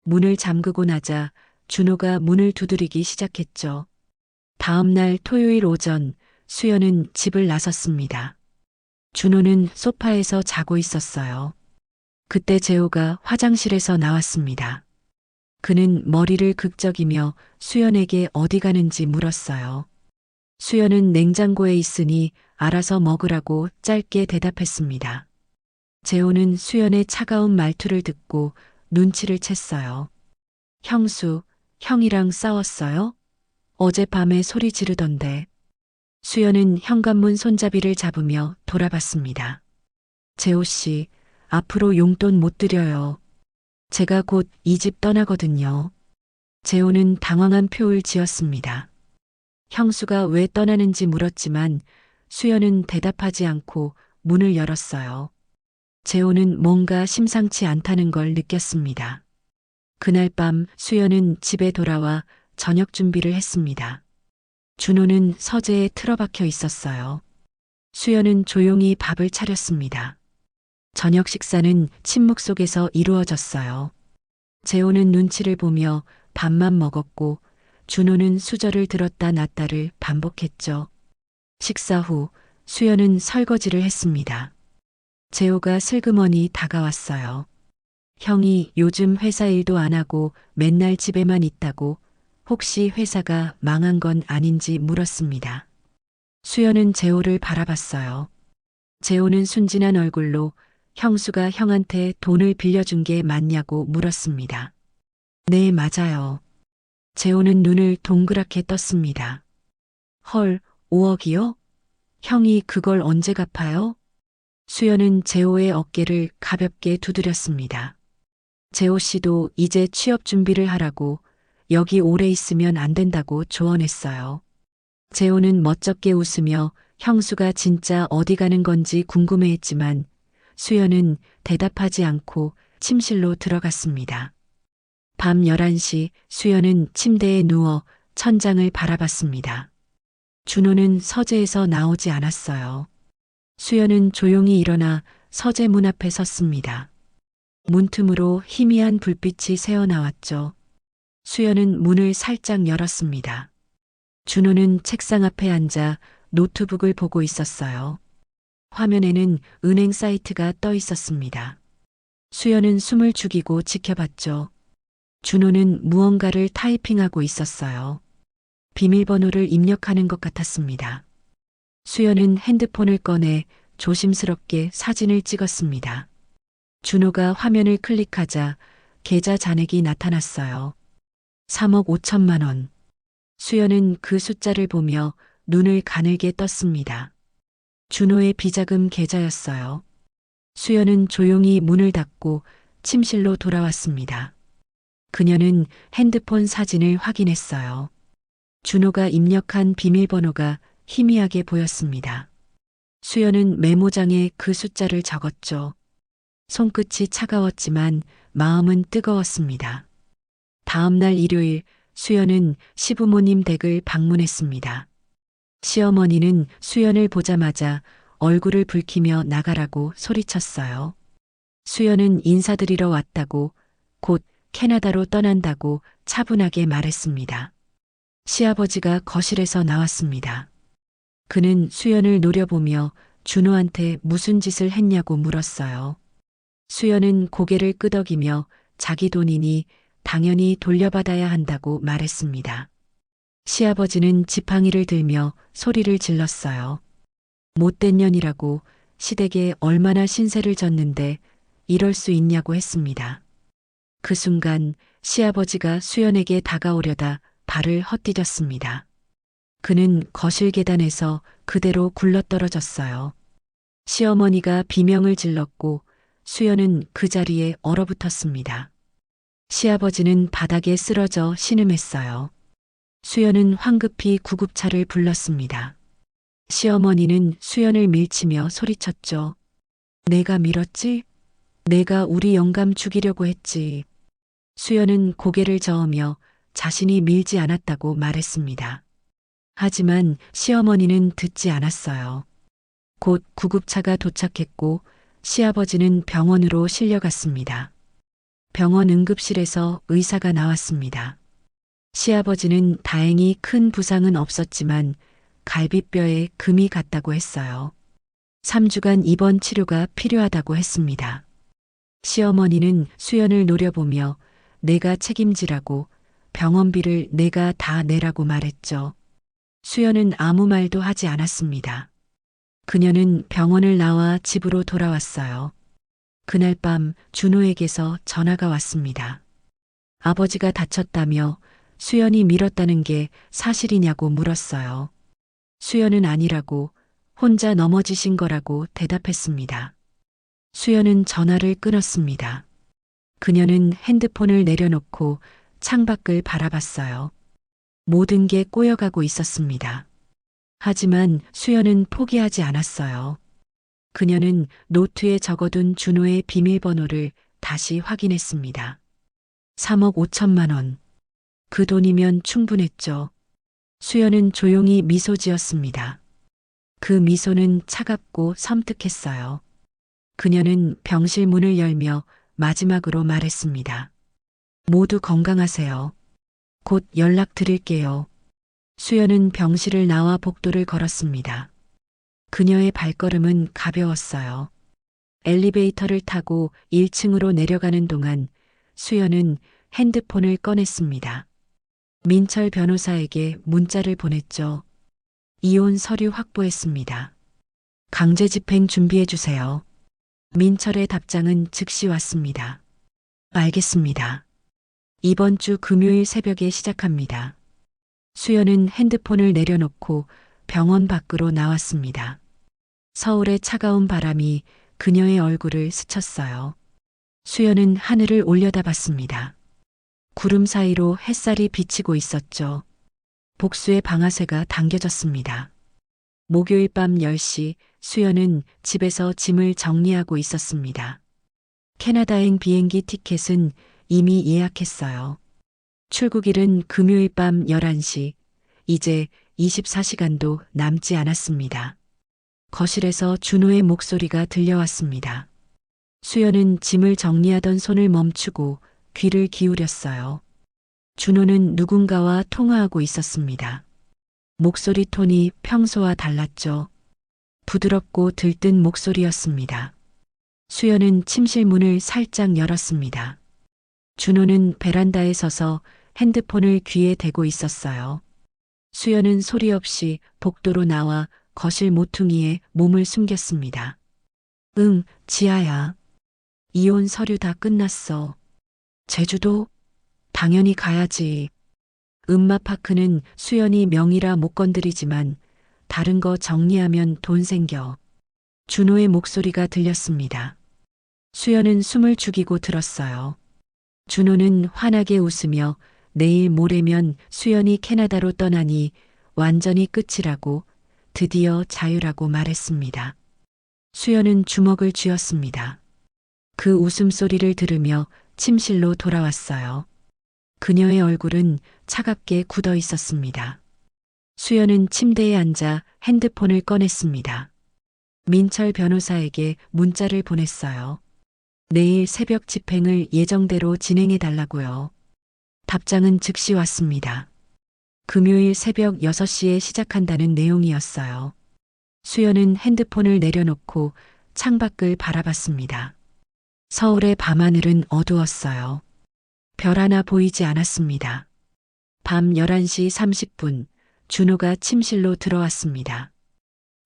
문을 잠그고 나자 준호가 문을 두드리기 시작했죠. 다음 날 토요일 오전 수연은 집을 나섰습니다. 준호는 소파에서 자고 있었어요. 그때 재호가 화장실에서 나왔습니다. 그는 머리를 극적이며 수연에게 어디 가는지 물었어요. 수연은 냉장고에 있으니 알아서 먹으라고 짧게 대답했습니다. 재호는 수연의 차가운 말투를 듣고 눈치를 챘어요. 형수, 형이랑 싸웠어요? 어젯밤에 소리 지르던데. 수연은 현관문 손잡이를 잡으며 돌아봤습니다. 재호 씨, 앞으로 용돈 못 드려요. 제가 곧 이 집 떠나거든요. 재호는 당황한 표를 지었습니다. 형수가 왜 떠나는지 물었지만 수연은 대답하지 않고 문을 열었어요. 재호는 뭔가 심상치 않다는 걸 느꼈습니다. 그날 밤 수연은 집에 돌아와 저녁 준비를 했습니다. 준호는 서재에 틀어박혀 있었어요. 수연은 조용히 밥을 차렸습니다. 저녁 식사는 침묵 속에서 이루어졌어요. 재호는 눈치를 보며 밥만 먹었고 준호는 수저를 들었다 놨다를 반복했죠. 식사 후 수연은 설거지를 했습니다. 재호가 슬그머니 다가왔어요. 형이 요즘 회사 일도 안 하고 맨날 집에만 있다고 혹시 회사가 망한 건 아닌지 물었습니다. 수연은 재호를 바라봤어요. 재호는 순진한 얼굴로 형수가 형한테 돈을 빌려준 게 맞냐고 물었습니다. 네, 맞아요. 재호는 눈을 동그랗게 떴습니다. 헐, 5억이요? 형이 그걸 언제 갚아요? 수연은 재호의 어깨를 가볍게 두드렸습니다. 재호 씨도 이제 취업 준비를 하라고 여기 오래 있으면 안 된다고 조언했어요. 재호는 멋쩍게 웃으며 형수가 진짜 어디 가는 건지 궁금해했지만 수연은 대답하지 않고 침실로 들어갔습니다. 밤 11시 수연은 침대에 누워 천장을 바라봤습니다. 준호는 서재에서 나오지 않았어요. 수연은 조용히 일어나 서재 문 앞에 섰습니다. 문틈으로 희미한 불빛이 새어나왔죠. 수연은 문을 살짝 열었습니다. 준호는 책상 앞에 앉아 노트북을 보고 있었어요. 화면에는 은행 사이트가 떠 있었습니다. 수연은 숨을 죽이고 지켜봤죠. 준호는 무언가를 타이핑하고 있었어요. 비밀번호를 입력하는 것 같았습니다. 수연은 핸드폰을 꺼내 조심스럽게 사진을 찍었습니다. 준호가 화면을 클릭하자 계좌 잔액이 나타났어요. 3억 5천만 원. 수연은 그 숫자를 보며 눈을 가늘게 떴습니다. 준호의 비자금 계좌였어요. 수연은 조용히 문을 닫고 침실로 돌아왔습니다. 그녀는 핸드폰 사진을 확인했어요. 준호가 입력한 비밀번호가 희미하게 보였습니다. 수연은 메모장에 그 숫자를 적었죠. 손끝이 차가웠지만 마음은 뜨거웠습니다. 다음 날 일요일 수연은 시부모님 댁을 방문했습니다. 시어머니는 수연을 보자마자 얼굴을 붉히며 나가라고 소리쳤어요. 수연은 인사드리러 왔다고 곧 캐나다로 떠난다고 차분하게 말했습니다. 시아버지가 거실에서 나왔습니다. 그는 수연을 노려보며 준호한테 무슨 짓을 했냐고 물었어요. 수연은 고개를 끄덕이며 자기 돈이니 당연히 돌려받아야 한다고 말했습니다. 시아버지는 지팡이를 들며 소리를 질렀어요. 못된 년이라고 시댁에 얼마나 신세를 졌는데 이럴 수 있냐고 했습니다. 그 순간 시아버지가 수연에게 다가오려다 발을 헛디뎠습니다. 그는 거실 계단에서 그대로 굴러떨어졌어요. 시어머니가 비명을 질렀고 수연은 그 자리에 얼어붙었습니다. 시아버지는 바닥에 쓰러져 신음했어요. 수연은 황급히 구급차를 불렀습니다. 시어머니는 수연을 밀치며 소리쳤죠. 내가 밀었지? 내가 우리 영감 죽이려고 했지. 수연은 고개를 저으며 자신이 밀지 않았다고 말했습니다. 하지만 시어머니는 듣지 않았어요. 곧 구급차가 도착했고 시아버지는 병원으로 실려갔습니다. 병원 응급실에서 의사가 나왔습니다. 시아버지는 다행히 큰 부상은 없었지만 갈비뼈에 금이 갔다고 했어요. 3주간 입원 치료가 필요하다고 했습니다. 시어머니는 수연을 노려보며 내가 책임지라고 병원비를 내가 다 내라고 말했죠. 수연은 아무 말도 하지 않았습니다. 그녀는 병원을 나와 집으로 돌아왔어요. 그날 밤 준호에게서 전화가 왔습니다. 아버지가 다쳤다며 수연이 밀었다는 게 사실이냐고 물었어요. 수연은 아니라고 혼자 넘어지신 거라고 대답했습니다. 수연은 전화를 끊었습니다. 그녀는 핸드폰을 내려놓고 창밖을 바라봤어요. 모든 게 꼬여가고 있었습니다. 하지만 수연은 포기하지 않았어요. 그녀는 노트에 적어둔 준호의 비밀번호를 다시 확인했습니다. 3억 5천만 원. 그 돈이면 충분했죠. 수연은 조용히 미소 지었습니다. 그 미소는 차갑고 섬뜩했어요. 그녀는 병실 문을 열며 마지막으로 말했습니다. 모두 건강하세요. 곧 연락드릴게요. 수연은 병실을 나와 복도를 걸었습니다. 그녀의 발걸음은 가벼웠어요. 엘리베이터를 타고 1층으로 내려가는 동안 수연은 핸드폰을 꺼냈습니다. 민철 변호사에게 문자를 보냈죠. 이혼 서류 확보했습니다. 강제 집행 준비해 주세요. 민철의 답장은 즉시 왔습니다. 알겠습니다. 이번 주 금요일 새벽에 시작합니다. 수연은 핸드폰을 내려놓고 병원 밖으로 나왔습니다. 서울의 차가운 바람이 그녀의 얼굴을 스쳤어요. 수연은 하늘을 올려다봤습니다. 구름 사이로 햇살이 비치고 있었죠. 복수의 방아쇠가 당겨졌습니다. 목요일 밤 10시 수연은 집에서 짐을 정리하고 있었습니다. 캐나다행 비행기 티켓은 이미 예약했어요. 출국일은 금요일 밤 11시, 이제 24시간도 남지 않았습니다. 거실에서 준호의 목소리가 들려왔습니다. 수연은 짐을 정리하던 손을 멈추고 귀를 기울였어요. 준호는 누군가와 통화하고 있었습니다. 목소리 톤이 평소와 달랐죠. 부드럽고 들뜬 목소리였습니다. 수연은 침실 문을 살짝 열었습니다. 준호는 베란다에 서서 핸드폰을 귀에 대고 있었어요. 수연은 소리 없이 복도로 나와 거실 모퉁이에 몸을 숨겼습니다. 응, 지아야. 이혼 서류 다 끝났어. 제주도? 당연히 가야지. 음마파크는 수연이 명의라 못 건드리지만 다른 거 정리하면 돈 생겨. 준호의 목소리가 들렸습니다. 수연은 숨을 죽이고 들었어요. 준호는 환하게 웃으며 내일 모레면 수연이 캐나다로 떠나니 완전히 끝이라고, 드디어 자유라고 말했습니다. 수연은 주먹을 쥐었습니다. 그 웃음소리를 들으며 침실로 돌아왔어요. 그녀의 얼굴은 차갑게 굳어 있었습니다. 수연은 침대에 앉아 핸드폰을 꺼냈습니다. 민철 변호사에게 문자를 보냈어요. 내일 새벽 집행을 예정대로 진행해 달라고요. 답장은 즉시 왔습니다. 금요일 새벽 6시에 시작한다는 내용이었어요. 수연은 핸드폰을 내려놓고 창밖을 바라봤습니다. 서울의 밤하늘은 어두웠어요. 별 하나 보이지 않았습니다. 밤 11시 30분, 준호가 침실로 들어왔습니다.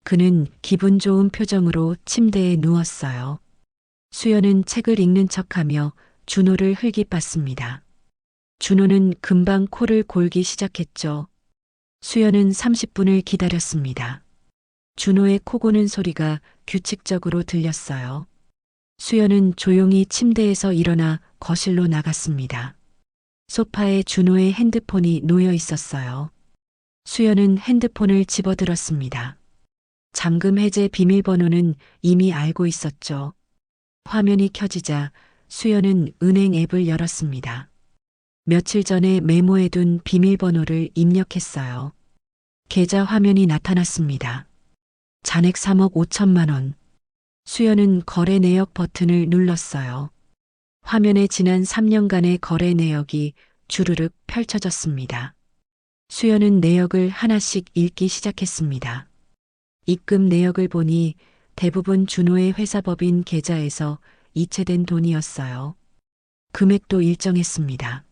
그는 기분 좋은 표정으로 침대에 누웠어요. 수연은 책을 읽는 척하며 준호를 흘깃봤습니다. 준호는 금방 코를 골기 시작했죠. 수연은 30분을 기다렸습니다. 준호의 코 고는 소리가 규칙적으로 들렸어요. 수연은 조용히 침대에서 일어나 거실로 나갔습니다. 소파에 준호의 핸드폰이 놓여 있었어요. 수연은 핸드폰을 집어들었습니다. 잠금 해제 비밀번호는 이미 알고 있었죠. 화면이 켜지자 수연은 은행 앱을 열었습니다. 며칠 전에 메모해둔 비밀번호를 입력했어요. 계좌 화면이 나타났습니다. 잔액 3억 5천만 원. 수연은 거래 내역 버튼을 눌렀어요. 화면에 지난 3년간의 거래 내역이 주르륵 펼쳐졌습니다. 수연은 내역을 하나씩 읽기 시작했습니다. 입금 내역을 보니 대부분 준호의 회사법인 계좌에서 이체된 돈이었어요. 금액도 일정했습니다.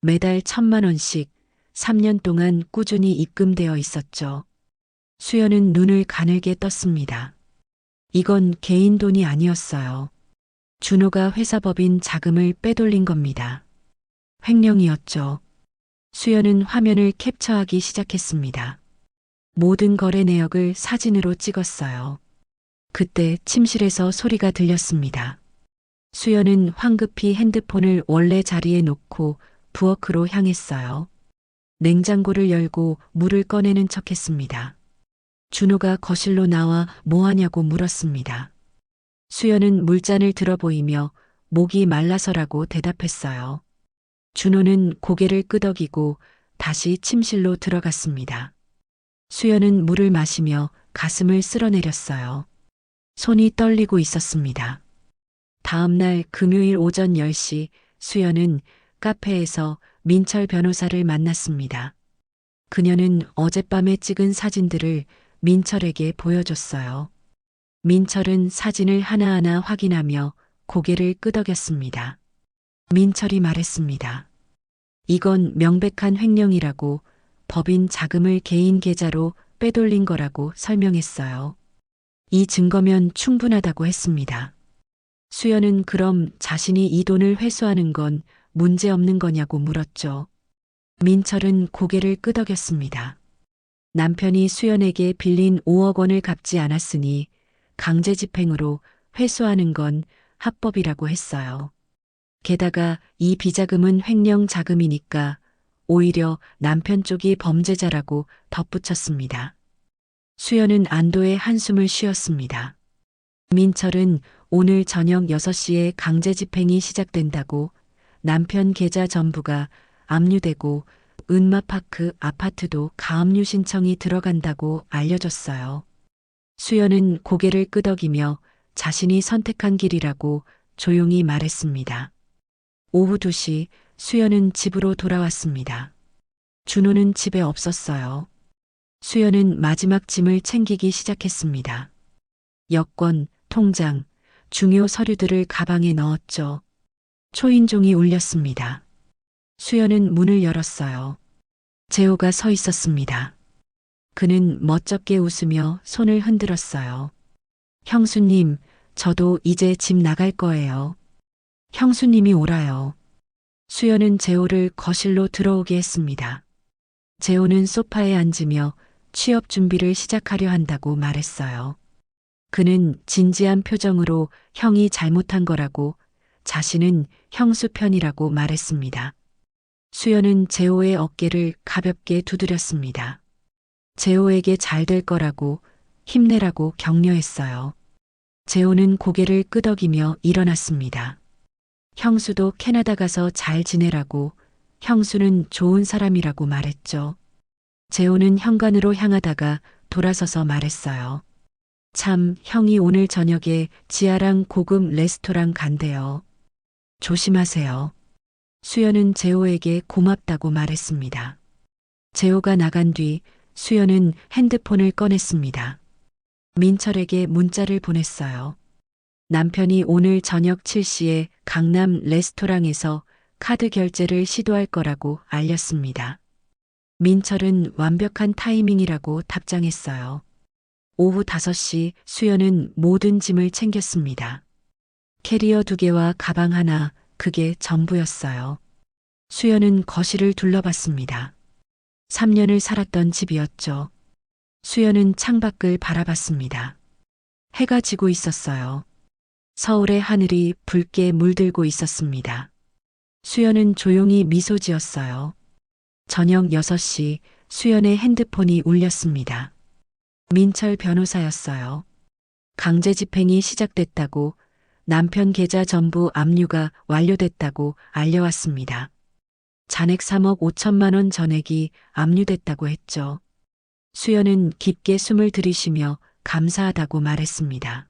매달 1,000만 원씩 3년 동안 꾸준히 입금되어 있었죠. 수연은 눈을 가늘게 떴습니다. 이건 개인 돈이 아니었어요. 준호가 회사법인 자금을 빼돌린 겁니다. 횡령이었죠. 수연은 화면을 캡처하기 시작했습니다. 모든 거래 내역을 사진으로 찍었어요. 그때 침실에서 소리가 들렸습니다. 수연은 황급히 핸드폰을 원래 자리에 놓고 부엌으로 향했어요. 냉장고를 열고 물을 꺼내는 척했습니다. 준호가 거실로 나와 뭐 하냐고 물었습니다. 수연은 물잔을 들어 보이며 목이 말라서라고 대답했어요. 준호는 고개를 끄덕이고 다시 침실로 들어갔습니다. 수연은 물을 마시며 가슴을 쓸어내렸어요. 손이 떨리고 있었습니다. 다음 날 금요일 오전 10시 수연은 카페에서 민철 변호사를 만났습니다. 그녀는 어젯밤에 찍은 사진들을 민철에게 보여줬어요. 민철은 사진을 하나하나 확인하며 고개를 끄덕였습니다. 민철이 말했습니다. 이건 명백한 횡령이라고, 법인 자금을 개인 계좌로 빼돌린 거라고 설명했어요. 이 증거면 충분하다고 했습니다. 수연은 그럼 자신이 이 돈을 회수하는 건 문제 없는 거냐고 물었죠. 민철은 고개를 끄덕였습니다. 남편이 수연에게 빌린 5억 원을 갚지 않았으니 강제집행으로 회수하는 건 합법이라고 했어요. 게다가 이 비자금은 횡령 자금이니까 오히려 남편 쪽이 범죄자라고 덧붙였습니다. 수연은 안도의 한숨을 쉬었습니다. 민철은 오늘 저녁 6시에 강제집행이 시작된다고, 남편 계좌 전부가 압류되고 은마파크 아파트도 가압류 신청이 들어간다고 알려줬어요. 수연은 고개를 끄덕이며 자신이 선택한 길이라고 조용히 말했습니다. 오후 2시 수연은 집으로 돌아왔습니다. 준호는 집에 없었어요. 수연은 마지막 짐을 챙기기 시작했습니다. 여권, 통장, 중요 서류들을 가방에 넣었죠. 초인종이 울렸습니다. 수연은 문을 열었어요. 재호가 서 있었습니다. 그는 멋쩍게 웃으며 손을 흔들었어요. 형수님, 저도 이제 집 나갈 거예요. 형수님이 오라요. 수연은 재호를 거실로 들어오게 했습니다. 재호는 소파에 앉으며 취업 준비를 시작하려 한다고 말했어요. 그는 진지한 표정으로 형이 잘못한 거라고, 자신은 형수 편이라고 말했습니다. 수연은 재호의 어깨를 가볍게 두드렸습니다. 재호에게 잘 될 거라고, 힘내라고 격려했어요. 재호는 고개를 끄덕이며 일어났습니다. 형수도 캐나다 가서 잘 지내라고, 형수는 좋은 사람이라고 말했죠. 재호는 현관으로 향하다가 돌아서서 말했어요. 참, 형이 오늘 저녁에 지아랑 고급 레스토랑 간대요. 조심하세요. 수연은 재호에게 고맙다고 말했습니다. 재호가 나간 뒤 수연은 핸드폰을 꺼냈습니다. 민철에게 문자를 보냈어요. 남편이 오늘 저녁 7시에 강남 레스토랑에서 카드 결제를 시도할 거라고 알렸습니다. 민철은 완벽한 타이밍이라고 답장했어요. 오후 5시 수연은 모든 짐을 챙겼습니다. 캐리어 2개와 가방 하나, 그게 전부였어요. 수연은 거실을 둘러봤습니다. 3년을 살았던 집이었죠. 수연은 창밖을 바라봤습니다. 해가 지고 있었어요. 서울의 하늘이 붉게 물들고 있었습니다. 수연은 조용히 미소 지었어요. 저녁 6시 수연의 핸드폰이 울렸습니다. 민철 변호사였어요. 강제집행이 시작됐다고, 남편 계좌 전부 압류가 완료됐다고 알려왔습니다. 잔액 3억 5천만 원 전액이 압류됐다고 했죠. 수연은 깊게 숨을 들이쉬며 감사하다고 말했습니다.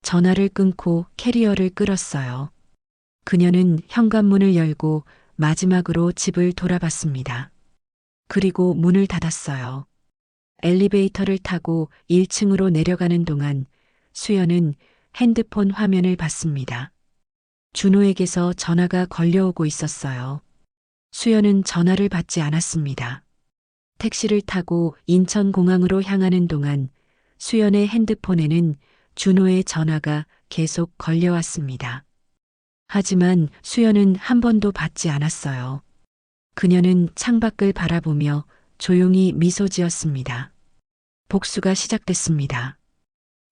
전화를 끊고 캐리어를 끌었어요. 그녀는 현관문을 열고 마지막으로 집을 돌아봤습니다. 그리고 문을 닫았어요. 엘리베이터를 타고 1층으로 내려가는 동안 수연은 핸드폰 화면을 봤습니다. 준호에게서 전화가 걸려오고 있었어요. 수연은 전화를 받지 않았습니다. 택시를 타고 인천공항으로 향하는 동안 수연의 핸드폰에는 준호의 전화가 계속 걸려왔습니다. 하지만 수연은 한 번도 받지 않았어요. 그녀는 창밖을 바라보며 조용히 미소 지었습니다. 복수가 시작됐습니다.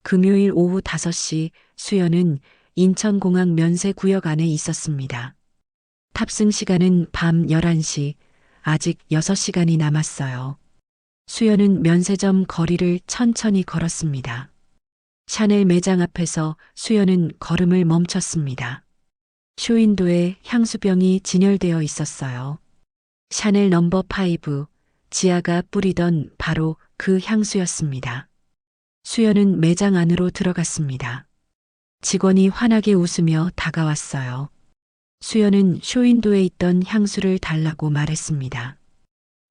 금요일 오후 5시 수연은 인천공항 면세구역 안에 있었습니다. 탑승 시간은 밤 11시, 아직 6시간이 남았어요. 수연은 면세점 거리를 천천히 걸었습니다. 샤넬 매장 앞에서 수연은 걸음을 멈췄습니다. 쇼윈도에 향수병이 진열되어 있었어요. 샤넬 넘버 5, 지아가 뿌리던 바로 그 향수였습니다. 수연은 매장 안으로 들어갔습니다. 직원이 환하게 웃으며 다가왔어요. 수연은 쇼윈도에 있던 향수를 달라고 말했습니다.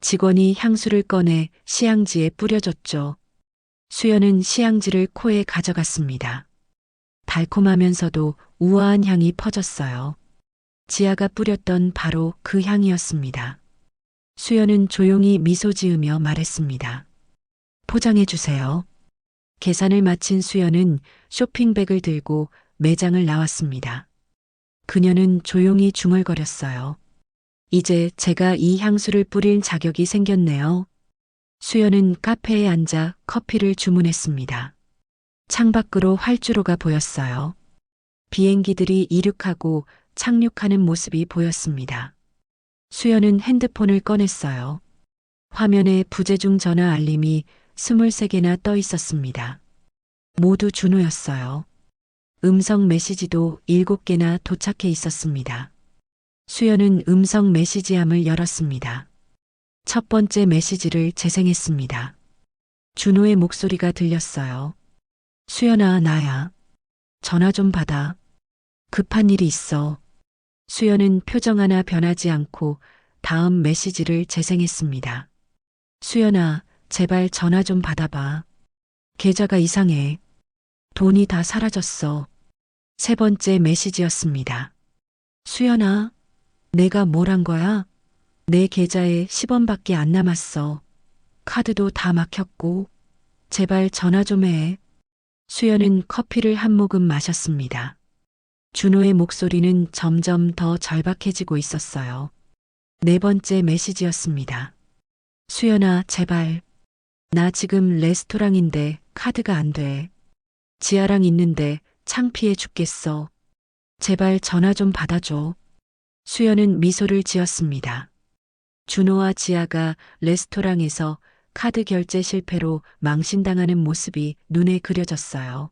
직원이 향수를 꺼내 시향지에 뿌려줬죠. 수연은 시향지를 코에 가져갔습니다. 달콤하면서도 우아한 향이 퍼졌어요. 지아가 뿌렸던 바로 그 향이었습니다. 수연은 조용히 미소 지으며 말했습니다. 포장해 주세요. 계산을 마친 수연은 쇼핑백을 들고 매장을 나왔습니다. 그녀는 조용히 중얼거렸어요. 이제 제가 이 향수를 뿌릴 자격이 생겼네요. 수연은 카페에 앉아 커피를 주문했습니다. 창밖으로 활주로가 보였어요. 비행기들이 이륙하고 착륙하는 모습이 보였습니다. 수연은 핸드폰을 꺼냈어요. 화면에 부재중 전화 알림이 23개나 떠 있었습니다. 모두 준호였어요. 음성 메시지도 7개나 도착해 있었습니다. 수연은 음성 메시지함을 열었습니다. 첫 번째 메시지를 재생했습니다. 준호의 목소리가 들렸어요. 수연아, 나야. 전화 좀 받아. 급한 일이 있어. 수연은 표정 하나 변하지 않고 다음 메시지를 재생했습니다. 수연아, 제발 전화 좀 받아봐. 계좌가 이상해. 돈이 다 사라졌어. 세 번째 메시지였습니다. 수연아, 내가 뭘 한 거야? 내 계좌에 10원밖에 안 남았어. 카드도 다 막혔고. 제발 전화 좀 해. 수연은 커피를 한 모금 마셨습니다. 준호의 목소리는 점점 더 절박해지고 있었어요. 네 번째 메시지였습니다. 수연아, 제발. 나 지금 레스토랑인데 카드가 안 돼. 지아랑 있는데 창피해 죽겠어. 제발 전화 좀 받아줘. 수연은 미소를 지었습니다. 준호와 지아가 레스토랑에서 카드 결제 실패로 망신당하는 모습이 눈에 그려졌어요.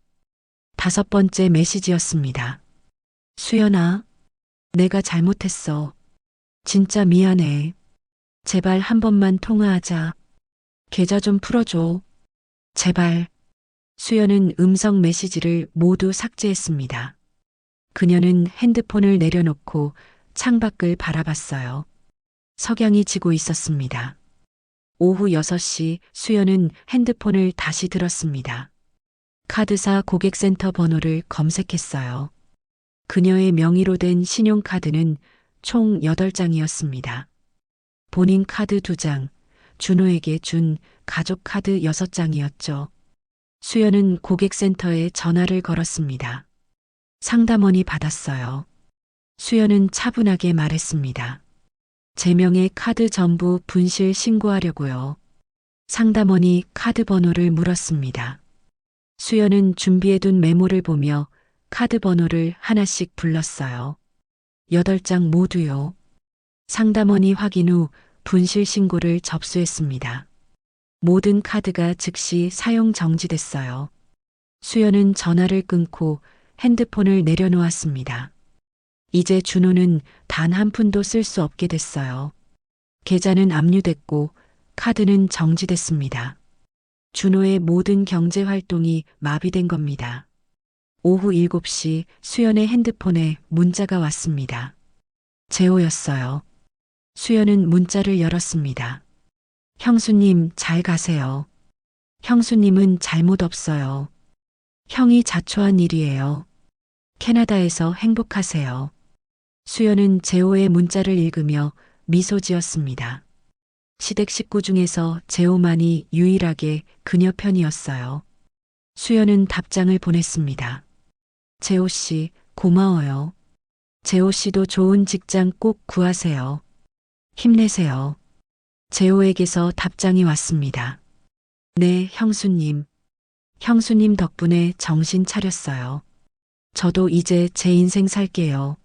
다섯 번째 메시지였습니다. 수연아, 내가 잘못했어. 진짜 미안해. 제발 한 번만 통화하자. 계좌 좀 풀어줘. 제발. 수연은 음성 메시지를 모두 삭제했습니다. 그녀는 핸드폰을 내려놓고 창밖을 바라봤어요. 석양이 지고 있었습니다. 오후 6시 수연은 핸드폰을 다시 들었습니다. 카드사 고객센터 번호를 검색했어요. 그녀의 명의로 된 신용카드는 총 8장이었습니다. 본인 카드 2장, 준호에게 준 가족 카드 6장이었죠. 수연은 고객센터에 전화를 걸었습니다. 상담원이 받았어요. 수연은 차분하게 말했습니다. 제 명의 카드 전부 분실 신고하려고요. 상담원이 카드 번호를 물었습니다. 수연은 준비해둔 메모를 보며 카드 번호를 하나씩 불렀어요. 8장 모두요. 상담원이 확인 후 분실 신고를 접수했습니다. 모든 카드가 즉시 사용 정지됐어요. 수연은 전화를 끊고 핸드폰을 내려놓았습니다. 이제 준호는 단 한 푼도 쓸 수 없게 됐어요. 계좌는 압류됐고 카드는 정지됐습니다. 준호의 모든 경제 활동이 마비된 겁니다. 오후 7시 수연의 핸드폰에 문자가 왔습니다. 재호였어요. 수연은 문자를 열었습니다. 형수님 잘 가세요. 형수님은 잘못 없어요. 형이 자초한 일이에요. 캐나다에서 행복하세요. 수연은 재호의 문자를 읽으며 미소 지었습니다. 시댁 식구 중에서 재호만이 유일하게 그녀 편이었어요. 수연은 답장을 보냈습니다. 재호 씨, 고마워요. 재호 씨도 좋은 직장 꼭 구하세요. 힘내세요. 재호에게서 답장이 왔습니다. 네, 형수님. 형수님 덕분에 정신 차렸어요. 저도 이제 제 인생 살게요.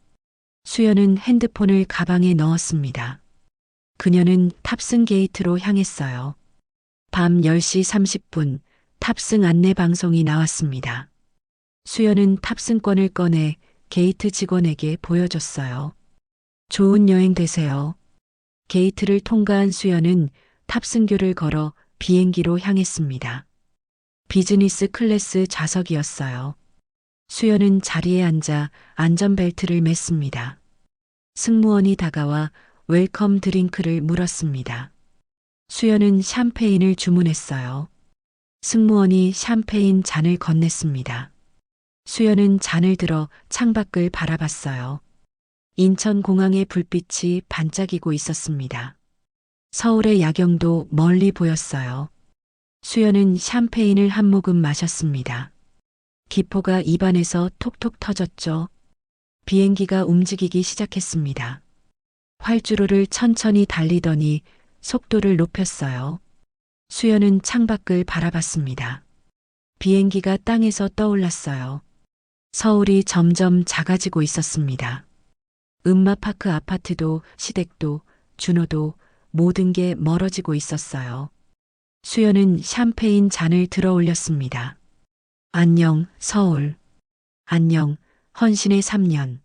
수연은 핸드폰을 가방에 넣었습니다. 그녀는 탑승 게이트로 향했어요. 밤 10시 30분 탑승 안내 방송이 나왔습니다. 수연은 탑승권을 꺼내 게이트 직원에게 보여줬어요. 좋은 여행 되세요. 게이트를 통과한 수연은 탑승교를 걸어 비행기로 향했습니다. 비즈니스 클래스 좌석이었어요. 수연은 자리에 앉아 안전벨트를 맸습니다. 승무원이 다가와 웰컴 드링크를 물었습니다. 수연은 샴페인을 주문했어요. 승무원이 샴페인 잔을 건넸습니다. 수연은 잔을 들어 창밖을 바라봤어요. 인천공항의 불빛이 반짝이고 있었습니다. 서울의 야경도 멀리 보였어요. 수연은 샴페인을 한 모금 마셨습니다. 기포가 입안에서 톡톡 터졌죠. 비행기가 움직이기 시작했습니다. 활주로를 천천히 달리더니 속도를 높였어요. 수연은 창밖을 바라봤습니다. 비행기가 땅에서 떠올랐어요. 서울이 점점 작아지고 있었습니다. 음마파크 아파트도 시댁도 준호도 모든 게 멀어지고 있었어요. 수연은 샴페인 잔을 들어 올렸습니다. 안녕, 서울. 안녕, 헌신의 3년.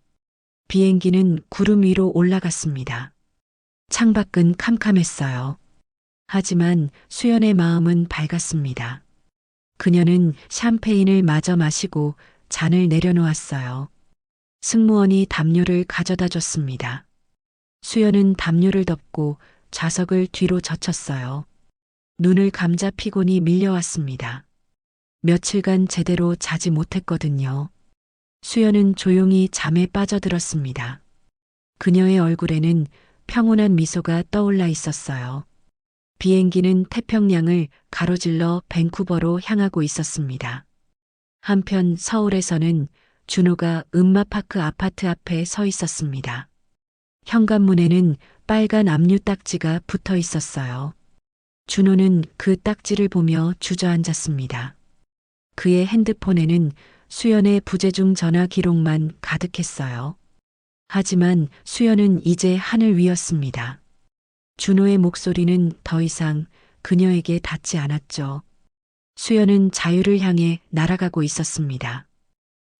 비행기는 구름 위로 올라갔습니다. 창밖은 캄캄했어요. 하지만 수연의 마음은 밝았습니다. 그녀는 샴페인을 마저 마시고 잔을 내려놓았어요. 승무원이 담요를 가져다 줬습니다. 수연은 담요를 덮고 좌석을 뒤로 젖혔어요. 눈을 감자 피곤이 밀려왔습니다. 며칠간 제대로 자지 못했거든요. 수연은 조용히 잠에 빠져들었습니다. 그녀의 얼굴에는 평온한 미소가 떠올라 있었어요. 비행기는 태평양을 가로질러 밴쿠버로 향하고 있었습니다. 한편 서울에서는 준호가 음마파크 아파트 앞에 서 있었습니다. 현관문에는 빨간 압류 딱지가 붙어 있었어요. 준호는 그 딱지를 보며 주저앉았습니다. 그의 핸드폰에는 수연의 부재중 전화 기록만 가득했어요. 하지만 수연은 이제 하늘 위였습니다. 준호의 목소리는 더 이상 그녀에게 닿지 않았죠. 수연은 자유를 향해 날아가고 있었습니다.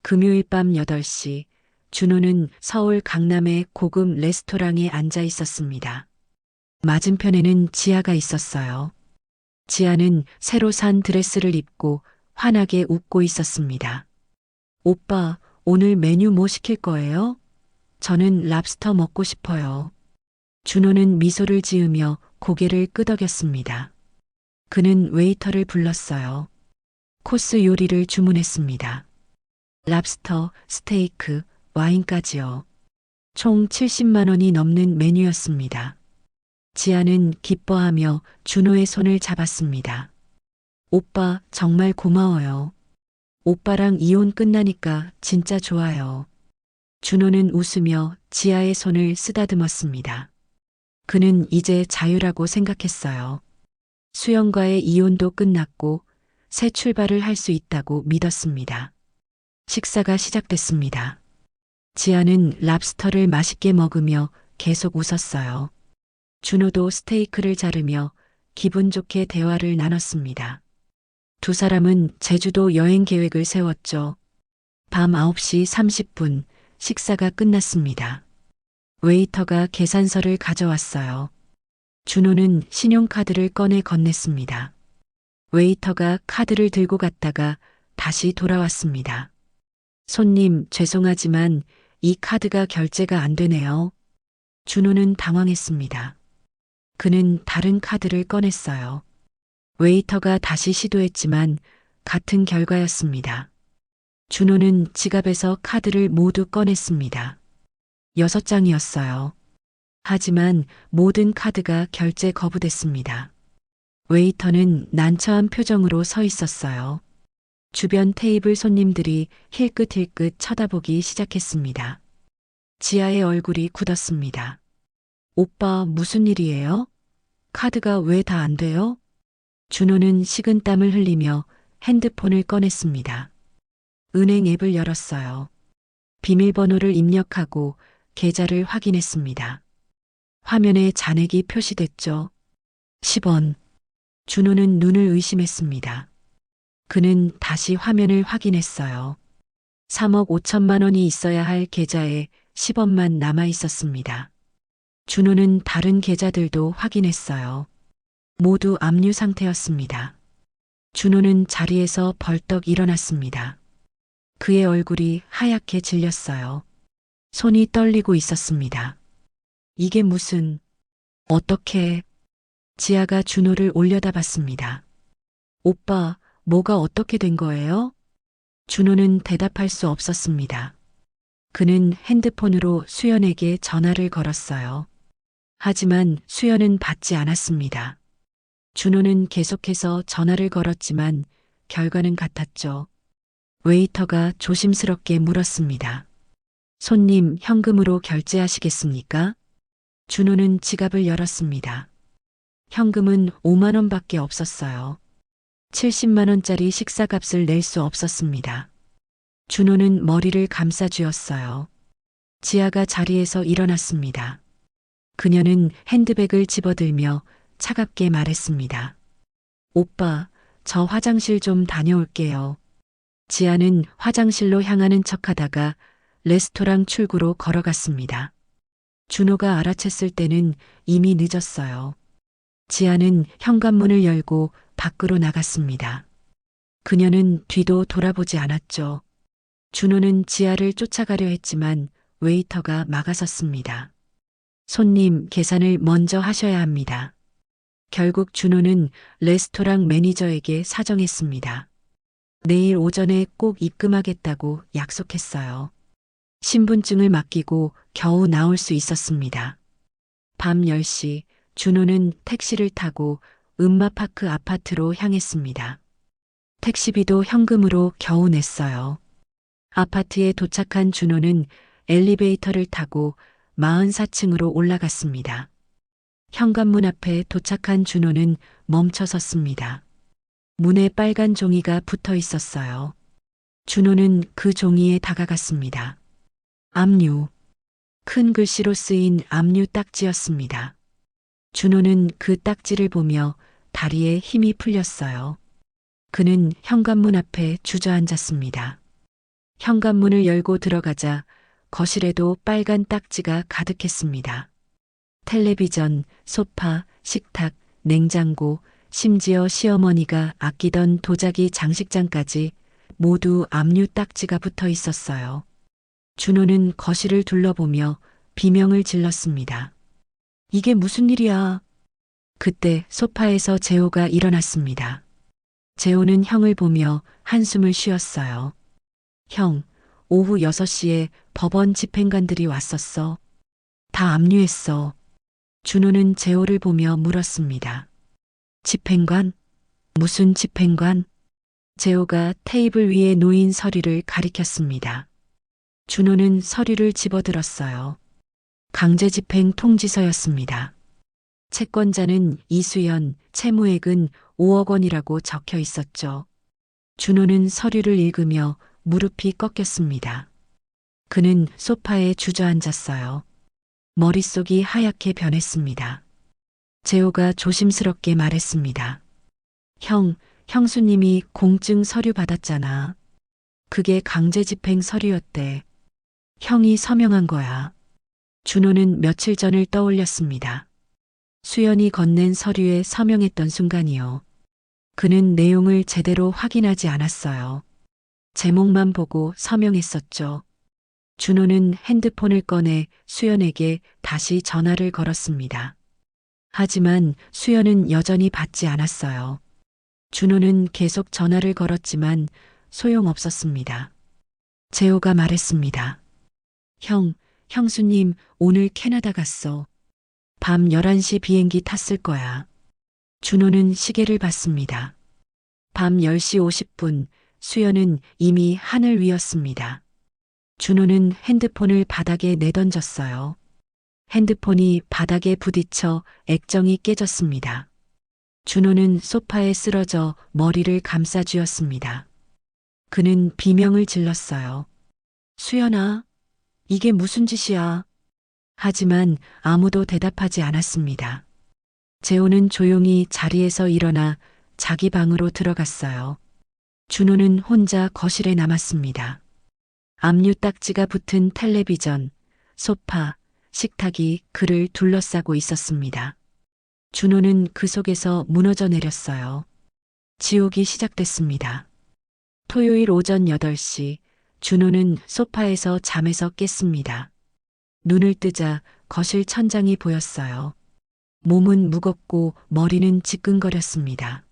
금요일 밤 8시 준호는 서울 강남의 고급 레스토랑에 앉아 있었습니다. 맞은편에는 지아가 있었어요. 지아는 새로 산 드레스를 입고 환하게 웃고 있었습니다. 오빠, 오늘 메뉴 뭐 시킬 거예요? 저는 랍스터 먹고 싶어요. 준호는 미소를 지으며 고개를 끄덕였습니다. 그는 웨이터를 불렀어요. 코스 요리를 주문했습니다. 랍스터, 스테이크, 와인까지요. 총 70만 원이 넘는 메뉴였습니다. 지아는 기뻐하며 준호의 손을 잡았습니다. 오빠, 정말 고마워요. 오빠랑 이혼 끝나니까 진짜 좋아요. 준호는 웃으며 지아의 손을 쓰다듬었습니다. 그는 이제 자유라고 생각했어요. 수연과의 이혼도 끝났고 새 출발을 할 수 있다고 믿었습니다. 식사가 시작됐습니다. 지아는 랍스터를 맛있게 먹으며 계속 웃었어요. 준호도 스테이크를 자르며 기분 좋게 대화를 나눴습니다. 두 사람은 제주도 여행 계획을 세웠죠. 밤 9시 30분 식사가 끝났습니다. 웨이터가 계산서를 가져왔어요. 준호는 신용카드를 꺼내 건넸습니다. 웨이터가 카드를 들고 갔다가 다시 돌아왔습니다. 손님, 죄송하지만 이 카드가 결제가 안 되네요. 준호는 당황했습니다. 그는 다른 카드를 꺼냈어요. 웨이터가 다시 시도했지만 같은 결과였습니다. 준호는 지갑에서 카드를 모두 꺼냈습니다. 6장이었어요. 하지만 모든 카드가 결제 거부됐습니다. 웨이터는 난처한 표정으로 서 있었어요. 주변 테이블 손님들이 힐끗힐끗 쳐다보기 시작했습니다. 지아의 얼굴이 굳었습니다. 오빠, 무슨 일이에요? 카드가 왜 다 안 돼요? 준호는 식은땀을 흘리며 핸드폰을 꺼냈습니다. 은행 앱을 열었어요. 비밀번호를 입력하고 계좌를 확인했습니다. 화면에 잔액이 표시됐죠. 10원. 준호는 눈을 의심했습니다. 그는 다시 화면을 확인했어요. 3억 5천만 원이 있어야 할 계좌에 10원만 남아 있었습니다. 준호는 다른 계좌들도 확인했어요. 모두 압류 상태였습니다. 준호는 자리에서 벌떡 일어났습니다. 그의 얼굴이 하얗게 질렸어요. 손이 떨리고 있었습니다. 이게 무슨, 어떻게, 지아가 준호를 올려다봤습니다. 오빠, 뭐가 어떻게 된 거예요? 준호는 대답할 수 없었습니다. 그는 핸드폰으로 수연에게 전화를 걸었어요. 하지만 수연은 받지 않았습니다. 준호는 계속해서 전화를 걸었지만 결과는 같았죠. 웨이터가 조심스럽게 물었습니다. 손님, 현금으로 결제하시겠습니까? 준호는 지갑을 열었습니다. 현금은 5만 원밖에 없었어요. 70만 원짜리 식사값을 낼 수 없었습니다. 준호는 머리를 감싸쥐었어요. 지아가 자리에서 일어났습니다. 그녀는 핸드백을 집어들며 차갑게 말했습니다. 오빠, 저 화장실 좀 다녀올게요. 지아는 화장실로 향하는 척하다가 레스토랑 출구로 걸어갔습니다. 준호가 알아챘을 때는 이미 늦었어요. 지아는 현관문을 열고 밖으로 나갔습니다. 그녀는 뒤도 돌아보지 않았죠. 준호는 지아를 쫓아가려 했지만 웨이터가 막아섰습니다. 손님, 계산을 먼저 하셔야 합니다. 결국 준호는 레스토랑 매니저에게 사정했습니다. 내일 오전에 꼭 입금하겠다고 약속했어요. 신분증을 맡기고 겨우 나올 수 있었습니다. 밤 10시 준호는 택시를 타고 음마파크 아파트로 향했습니다. 택시비도 현금으로 겨우 냈어요. 아파트에 도착한 준호는 엘리베이터를 타고 44층으로 올라갔습니다. 현관문 앞에 도착한 준호는 멈춰 섰습니다. 문에 빨간 종이가 붙어 있었어요. 준호는 그 종이에 다가갔습니다. 압류. 큰 글씨로 쓰인 압류 딱지였습니다. 준호는 그 딱지를 보며 다리에 힘이 풀렸어요. 그는 현관문 앞에 주저앉았습니다. 현관문을 열고 들어가자 거실에도 빨간 딱지가 가득했습니다. 텔레비전, 소파, 식탁, 냉장고, 심지어 시어머니가 아끼던 도자기 장식장까지 모두 압류 딱지가 붙어 있었어요. 준호는 거실을 둘러보며 비명을 질렀습니다. 이게 무슨 일이야? 그때 소파에서 재호가 일어났습니다. 재호는 형을 보며 한숨을 쉬었어요. 형, 오후 6시에 법원 집행관들이 왔었어. 다 압류했어. 준호는 재호를 보며 물었습니다. 집행관? 무슨 집행관? 재호가 테이블 위에 놓인 서류를 가리켰습니다. 준호는 서류를 집어들었어요. 강제집행 통지서였습니다. 채권자는 이수연, 채무액은 5억 원이라고 적혀 있었죠. 준호는 서류를 읽으며 무릎이 꺾였습니다. 그는 소파에 주저앉았어요. 머릿속이 하얗게 변했습니다. 재호가 조심스럽게 말했습니다. 형, 형수님이 공증 서류 받았잖아. 그게 강제집행 서류였대. 형이 서명한 거야. 준호는 며칠 전을 떠올렸습니다. 수연이 건넨 서류에 서명했던 순간이요. 그는 내용을 제대로 확인하지 않았어요. 제목만 보고 서명했었죠. 준호는 핸드폰을 꺼내 수연에게 다시 전화를 걸었습니다. 하지만 수연은 여전히 받지 않았어요. 준호는 계속 전화를 걸었지만 소용없었습니다. 재호가 말했습니다. 형수님, 오늘 캐나다 갔어. 밤 11시 비행기 탔을 거야. 준호는 시계를 봤습니다. 밤 10시 50분, 수연은 이미 하늘 위였습니다. 준호는 핸드폰을 바닥에 내던졌어요. 핸드폰이 바닥에 부딪혀 액정이 깨졌습니다. 준호는 소파에 쓰러져 머리를 감싸쥐었습니다. 그는 비명을 질렀어요. 수연아, 이게 무슨 짓이야? 하지만 아무도 대답하지 않았습니다. 재호는 조용히 자리에서 일어나 자기 방으로 들어갔어요. 준호는 혼자 거실에 남았습니다. 압류 딱지가 붙은 텔레비전, 소파, 식탁이 그를 둘러싸고 있었습니다. 준호는 그 속에서 무너져 내렸어요. 지옥이 시작됐습니다. 토요일 오전 8시, 준호는 소파에서 잠에서 깼습니다. 눈을 뜨자 거실 천장이 보였어요. 몸은 무겁고 머리는 지끈거렸습니다.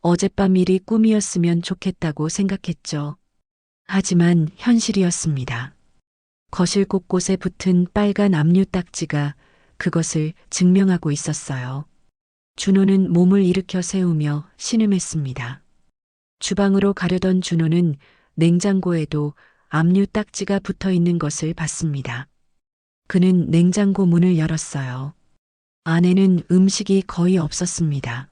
어젯밤 일이 꿈이었으면 좋겠다고 생각했죠. 하지만 현실이었습니다. 거실 곳곳에 붙은 빨간 압류 딱지가 그것을 증명하고 있었어요. 준호는 몸을 일으켜 세우며 신음했습니다. 주방으로 가려던 준호는 냉장고에도 압류 딱지가 붙어 있는 것을 봤습니다. 그는 냉장고 문을 열었어요. 안에는 음식이 거의 없었습니다.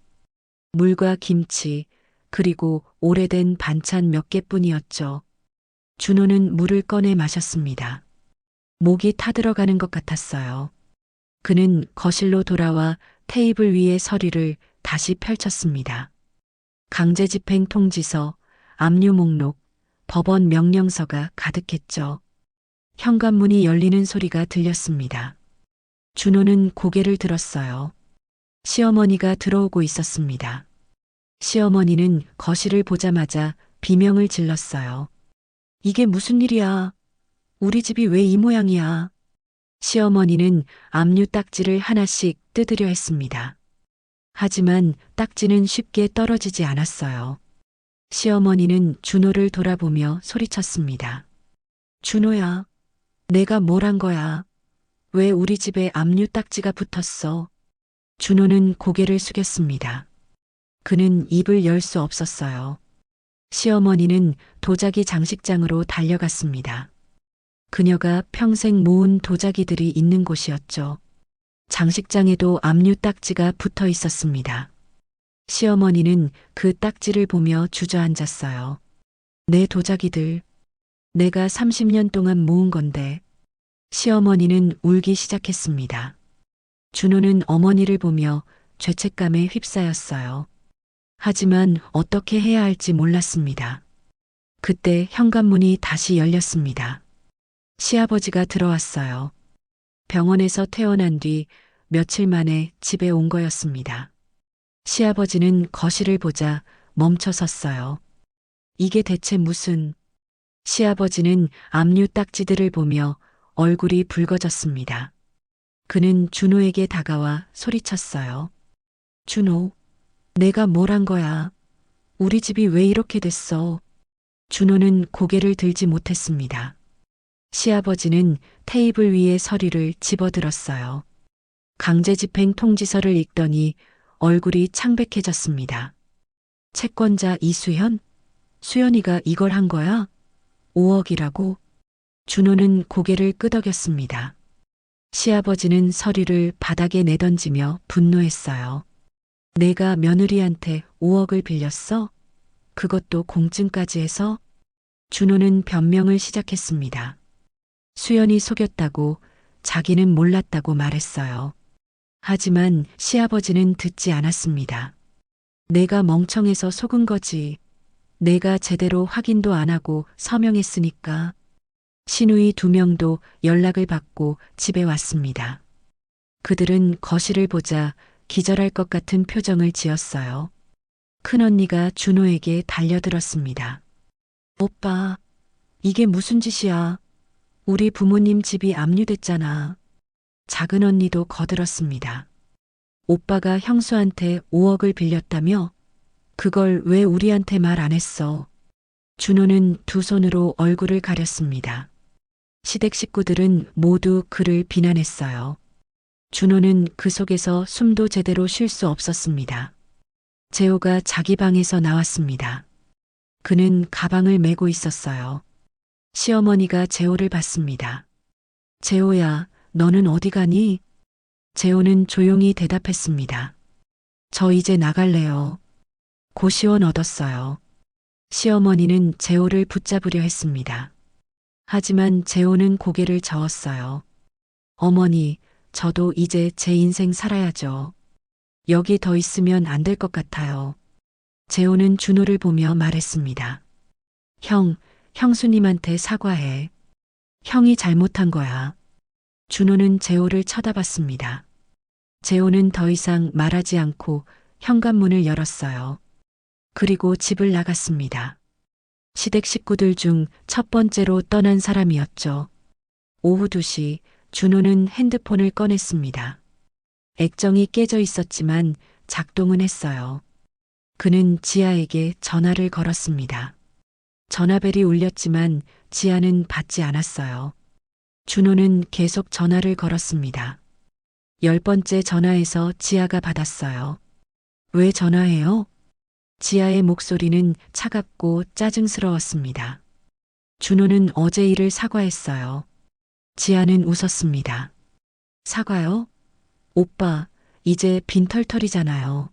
물과 김치, 그리고 오래된 반찬 몇 개뿐이었죠. 준호는 물을 꺼내 마셨습니다. 목이 타들어가는 것 같았어요. 그는 거실로 돌아와 테이블 위에 서류를 다시 펼쳤습니다. 강제집행 통지서, 압류 목록, 법원 명령서가 가득했죠. 현관문이 열리는 소리가 들렸습니다. 준호는 고개를 들었어요. 시어머니가 들어오고 있었습니다. 시어머니는 거실을 보자마자 비명을 질렀어요. 이게 무슨 일이야? 우리 집이 왜 이 모양이야? 시어머니는 압류 딱지를 하나씩 뜯으려 했습니다. 하지만 딱지는 쉽게 떨어지지 않았어요. 시어머니는 준호를 돌아보며 소리쳤습니다. 준호야, 내가 뭘 한 거야? 왜 우리 집에 압류 딱지가 붙었어? 준호는 고개를 숙였습니다. 그는 입을 열 수 없었어요. 시어머니는 도자기 장식장으로 달려갔습니다. 그녀가 평생 모은 도자기들이 있는 곳이었죠. 장식장에도 압류 딱지가 붙어 있었습니다. 시어머니는 그 딱지를 보며 주저앉았어요. 내 도자기들, 내가 30년 동안 모은 건데. 시어머니는 울기 시작했습니다. 준호는 어머니를 보며 죄책감에 휩싸였어요. 하지만 어떻게 해야 할지 몰랐습니다. 그때 현관문이 다시 열렸습니다. 시아버지가 들어왔어요. 병원에서 퇴원한 뒤 며칠 만에 집에 온 거였습니다. 시아버지는 거실을 보자 멈춰 섰어요. 이게 대체 무슨... 시아버지는 압류 딱지들을 보며 얼굴이 붉어졌습니다. 그는 준호에게 다가와 소리쳤어요. 준호, 내가 뭘 한 거야? 우리 집이 왜 이렇게 됐어? 준호는 고개를 들지 못했습니다. 시아버지는 테이블 위에 서류를 집어들었어요. 강제집행 통지서를 읽더니 얼굴이 창백해졌습니다. 채권자 이수연? 수연이가 이걸 한 거야? 5억이라고? 준호는 고개를 끄덕였습니다. 시아버지는 서류를 바닥에 내던지며 분노했어요. 내가 며느리한테 5억을 빌렸어? 그것도 공증까지 해서? 준호는 변명을 시작했습니다. 수연이 속였다고, 자기는 몰랐다고 말했어요. 하지만 시아버지는 듣지 않았습니다. 내가 멍청해서 속은 거지. 내가 제대로 확인도 안 하고 서명했으니까. 시누이 2명도 연락을 받고 집에 왔습니다. 그들은 거실을 보자 기절할 것 같은 표정을 지었어요. 큰언니가 준호에게 달려들었습니다. 오빠, 이게 무슨 짓이야? 우리 부모님 집이 압류됐잖아. 작은 언니도 거들었습니다. 오빠가 형수한테 5억을 빌렸다며? 그걸 왜 우리한테 말 안 했어? 준호는 두 손으로 얼굴을 가렸습니다. 시댁 식구들은 모두 그를 비난했어요. 준호는 그 속에서 숨도 제대로 쉴 수 없었습니다. 재호가 자기 방에서 나왔습니다. 그는 가방을 메고 있었어요. 시어머니가 재호를 봤습니다. 재호야, 너는 어디 가니? 재호는 조용히 대답했습니다. 저 이제 나갈래요. 고시원 얻었어요. 시어머니는 재호를 붙잡으려 했습니다. 하지만 재호는 고개를 저었어요. 어머니, 저도 이제 제 인생 살아야죠. 여기 더 있으면 안 될 것 같아요. 재호는 준호를 보며 말했습니다. 형, 형수님한테 사과해. 형이 잘못한 거야. 준호는 재호를 쳐다봤습니다. 재호는 더 이상 말하지 않고 현관문을 열었어요. 그리고 집을 나갔습니다. 시댁 식구들 중 첫 번째로 떠난 사람이었죠. 오후 2시 준호는 핸드폰을 꺼냈습니다. 액정이 깨져 있었지만 작동은 했어요. 그는 지아에게 전화를 걸었습니다. 전화벨이 울렸지만 지아는 받지 않았어요. 준호는 계속 전화를 걸었습니다. 10번째 전화에서 지아가 받았어요. 왜 전화해요? 지아의 목소리는 차갑고 짜증스러웠습니다. 준호는 어제 일을 사과했어요. 지아는 웃었습니다. 사과요? 오빠, 이제 빈털털이잖아요.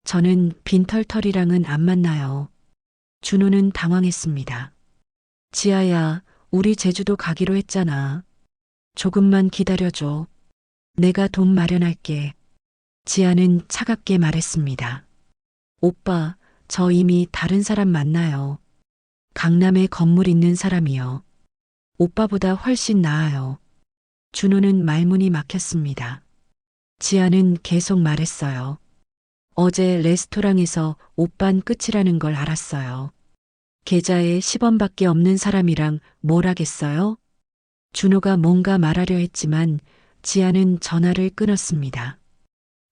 저는 빈털털이랑은 안 만나요. 준호는 당황했습니다. 지아야, 우리 제주도 가기로 했잖아. 조금만 기다려줘. 내가 돈 마련할게. 지아는 차갑게 말했습니다. 오빠, 저 이미 다른 사람 만나요. 강남에 건물 있는 사람이요. 오빠보다 훨씬 나아요. 준호는 말문이 막혔습니다. 지아는 계속 말했어요. 어제 레스토랑에서 오빤 끝이라는 걸 알았어요. 계좌에 10원밖에 없는 사람이랑 뭘 하겠어요? 준호가 뭔가 말하려 했지만 지아는 전화를 끊었습니다.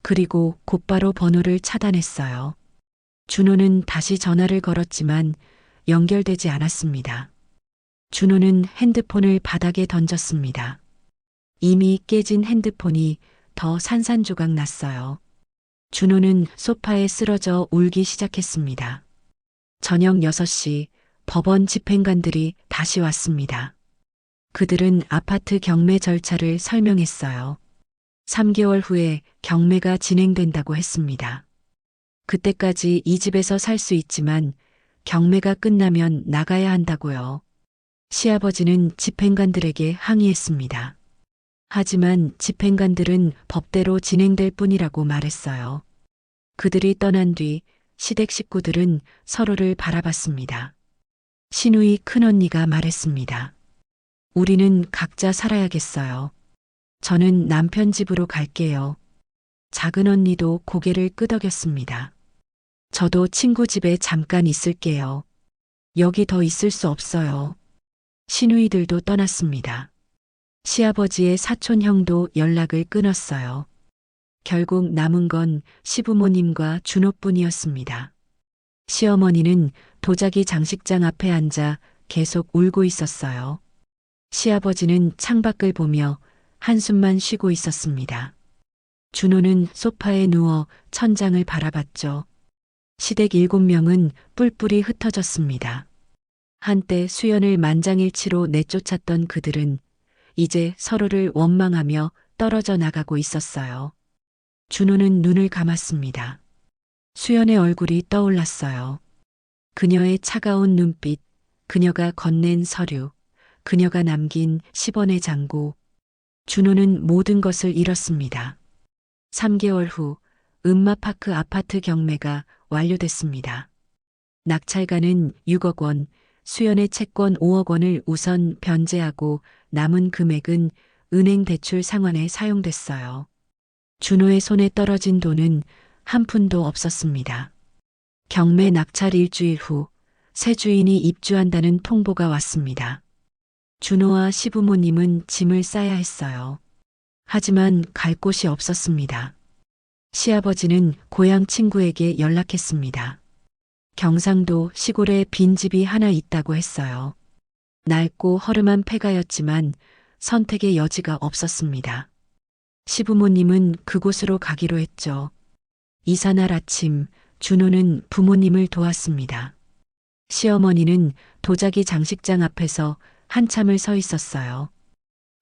그리고 곧바로 번호를 차단했어요. 준호는 다시 전화를 걸었지만 연결되지 않았습니다. 준호는 핸드폰을 바닥에 던졌습니다. 이미 깨진 핸드폰이 더 산산조각 났어요. 준호는 소파에 쓰러져 울기 시작했습니다. 저녁 6시 법원 집행관들이 다시 왔습니다. 그들은 아파트 경매 절차를 설명했어요. 3개월 후에 경매가 진행된다고 했습니다. 그때까지 이 집에서 살 수 있지만 경매가 끝나면 나가야 한다고요. 시아버지는 집행관들에게 항의했습니다. 하지만 집행관들은 법대로 진행될 뿐이라고 말했어요. 그들이 떠난 뒤 시댁 식구들은 서로를 바라봤습니다. 신우이 큰언니가 말했습니다. 우리는 각자 살아야겠어요. 저는 남편 집으로 갈게요. 작은 언니도 고개를 끄덕였습니다. 저도 친구 집에 잠깐 있을게요. 여기 더 있을 수 없어요. 시누이들도 떠났습니다. 시아버지의 사촌 형도 연락을 끊었어요. 결국 남은 건 시부모님과 준호뿐이었습니다. 시어머니는 도자기 장식장 앞에 앉아 계속 울고 있었어요. 시아버지는 창밖을 보며 한숨만 쉬고 있었습니다. 준호는 소파에 누워 천장을 바라봤죠. 시댁 7명은 뿔뿔이 흩어졌습니다. 한때 수연을 만장일치로 내쫓았던 그들은 이제 서로를 원망하며 떨어져 나가고 있었어요. 준호는 눈을 감았습니다. 수연의 얼굴이 떠올랐어요. 그녀의 차가운 눈빛, 그녀가 건넨 서류, 그녀가 남긴 10원의 장고. 준호는 모든 것을 잃었습니다. 3개월 후 음마파크 아파트 경매가 완료됐습니다. 낙찰가는 6억 원, 수연의 채권 5억 원을 우선 변제하고 남은 금액은 은행 대출 상환에 사용됐어요. 준호의 손에 떨어진 돈은 한 푼도 없었습니다. 경매 낙찰 일주일 후 새 주인이 입주한다는 통보가 왔습니다. 준호와 시부모님은 짐을 싸야 했어요. 하지만 갈 곳이 없었습니다. 시아버지는 고향 친구에게 연락했습니다. 경상도 시골에 빈집이 하나 있다고 했어요. 낡고 허름한 폐가였지만 선택의 여지가 없었습니다. 시부모님은 그곳으로 가기로 했죠. 이사날 아침, 준호는 부모님을 도왔습니다. 시어머니는 도자기 장식장 앞에서 한참을 서 있었어요.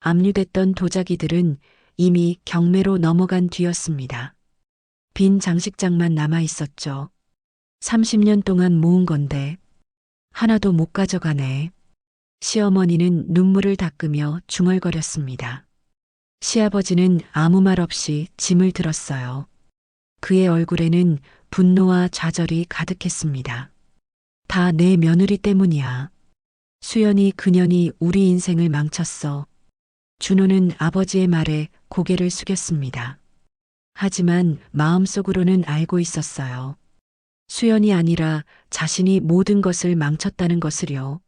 압류됐던 도자기들은 이미 경매로 넘어간 뒤였습니다. 빈 장식장만 남아 있었죠. 30년 동안 모은 건데 하나도 못 가져가네. 시어머니는 눈물을 닦으며 중얼거렸습니다. 시아버지는 아무 말 없이 짐을 들었어요. 그의 얼굴에는 분노와 좌절이 가득했습니다. 다 내 며느리 때문이야. 수연이 그년이 우리 인생을 망쳤어. 준호는 아버지의 말에 고개를 숙였습니다. 하지만 마음속으로는 알고 있었어요. 수연이 아니라 자신이 모든 것을 망쳤다는 것을요.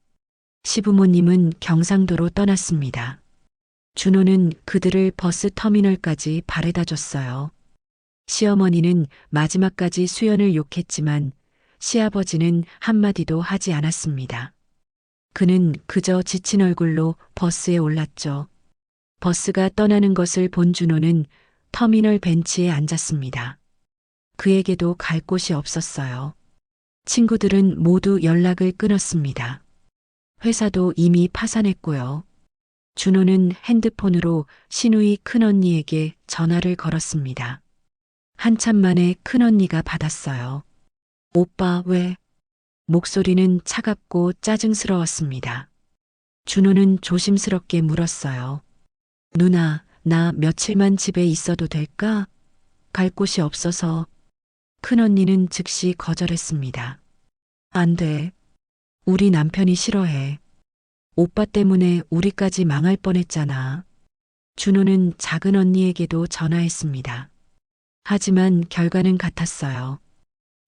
시부모님은 경상도로 떠났습니다. 준호는 그들을 버스 터미널까지 바래다 줬어요. 시어머니는 마지막까지 수연을 욕했지만 시아버지는 한마디도 하지 않았습니다. 그는 그저 지친 얼굴로 버스에 올랐죠. 버스가 떠나는 것을 본 준호는 터미널 벤치에 앉았습니다. 그에게도 갈 곳이 없었어요. 친구들은 모두 연락을 끊었습니다. 회사도 이미 파산했고요. 준호는 핸드폰으로 신우이 큰언니에게 전화를 걸었습니다. 한참 만에 큰언니가 받았어요. 오빠 왜? 목소리는 차갑고 짜증스러웠습니다. 준호는 조심스럽게 물었어요. 누나, 나 며칠만 집에 있어도 될까? 갈 곳이 없어서. 큰언니는 즉시 거절했습니다. 안 돼. 우리 남편이 싫어해. 오빠 때문에 우리까지 망할 뻔했잖아. 준호는 작은 언니에게도 전화했습니다. 하지만 결과는 같았어요.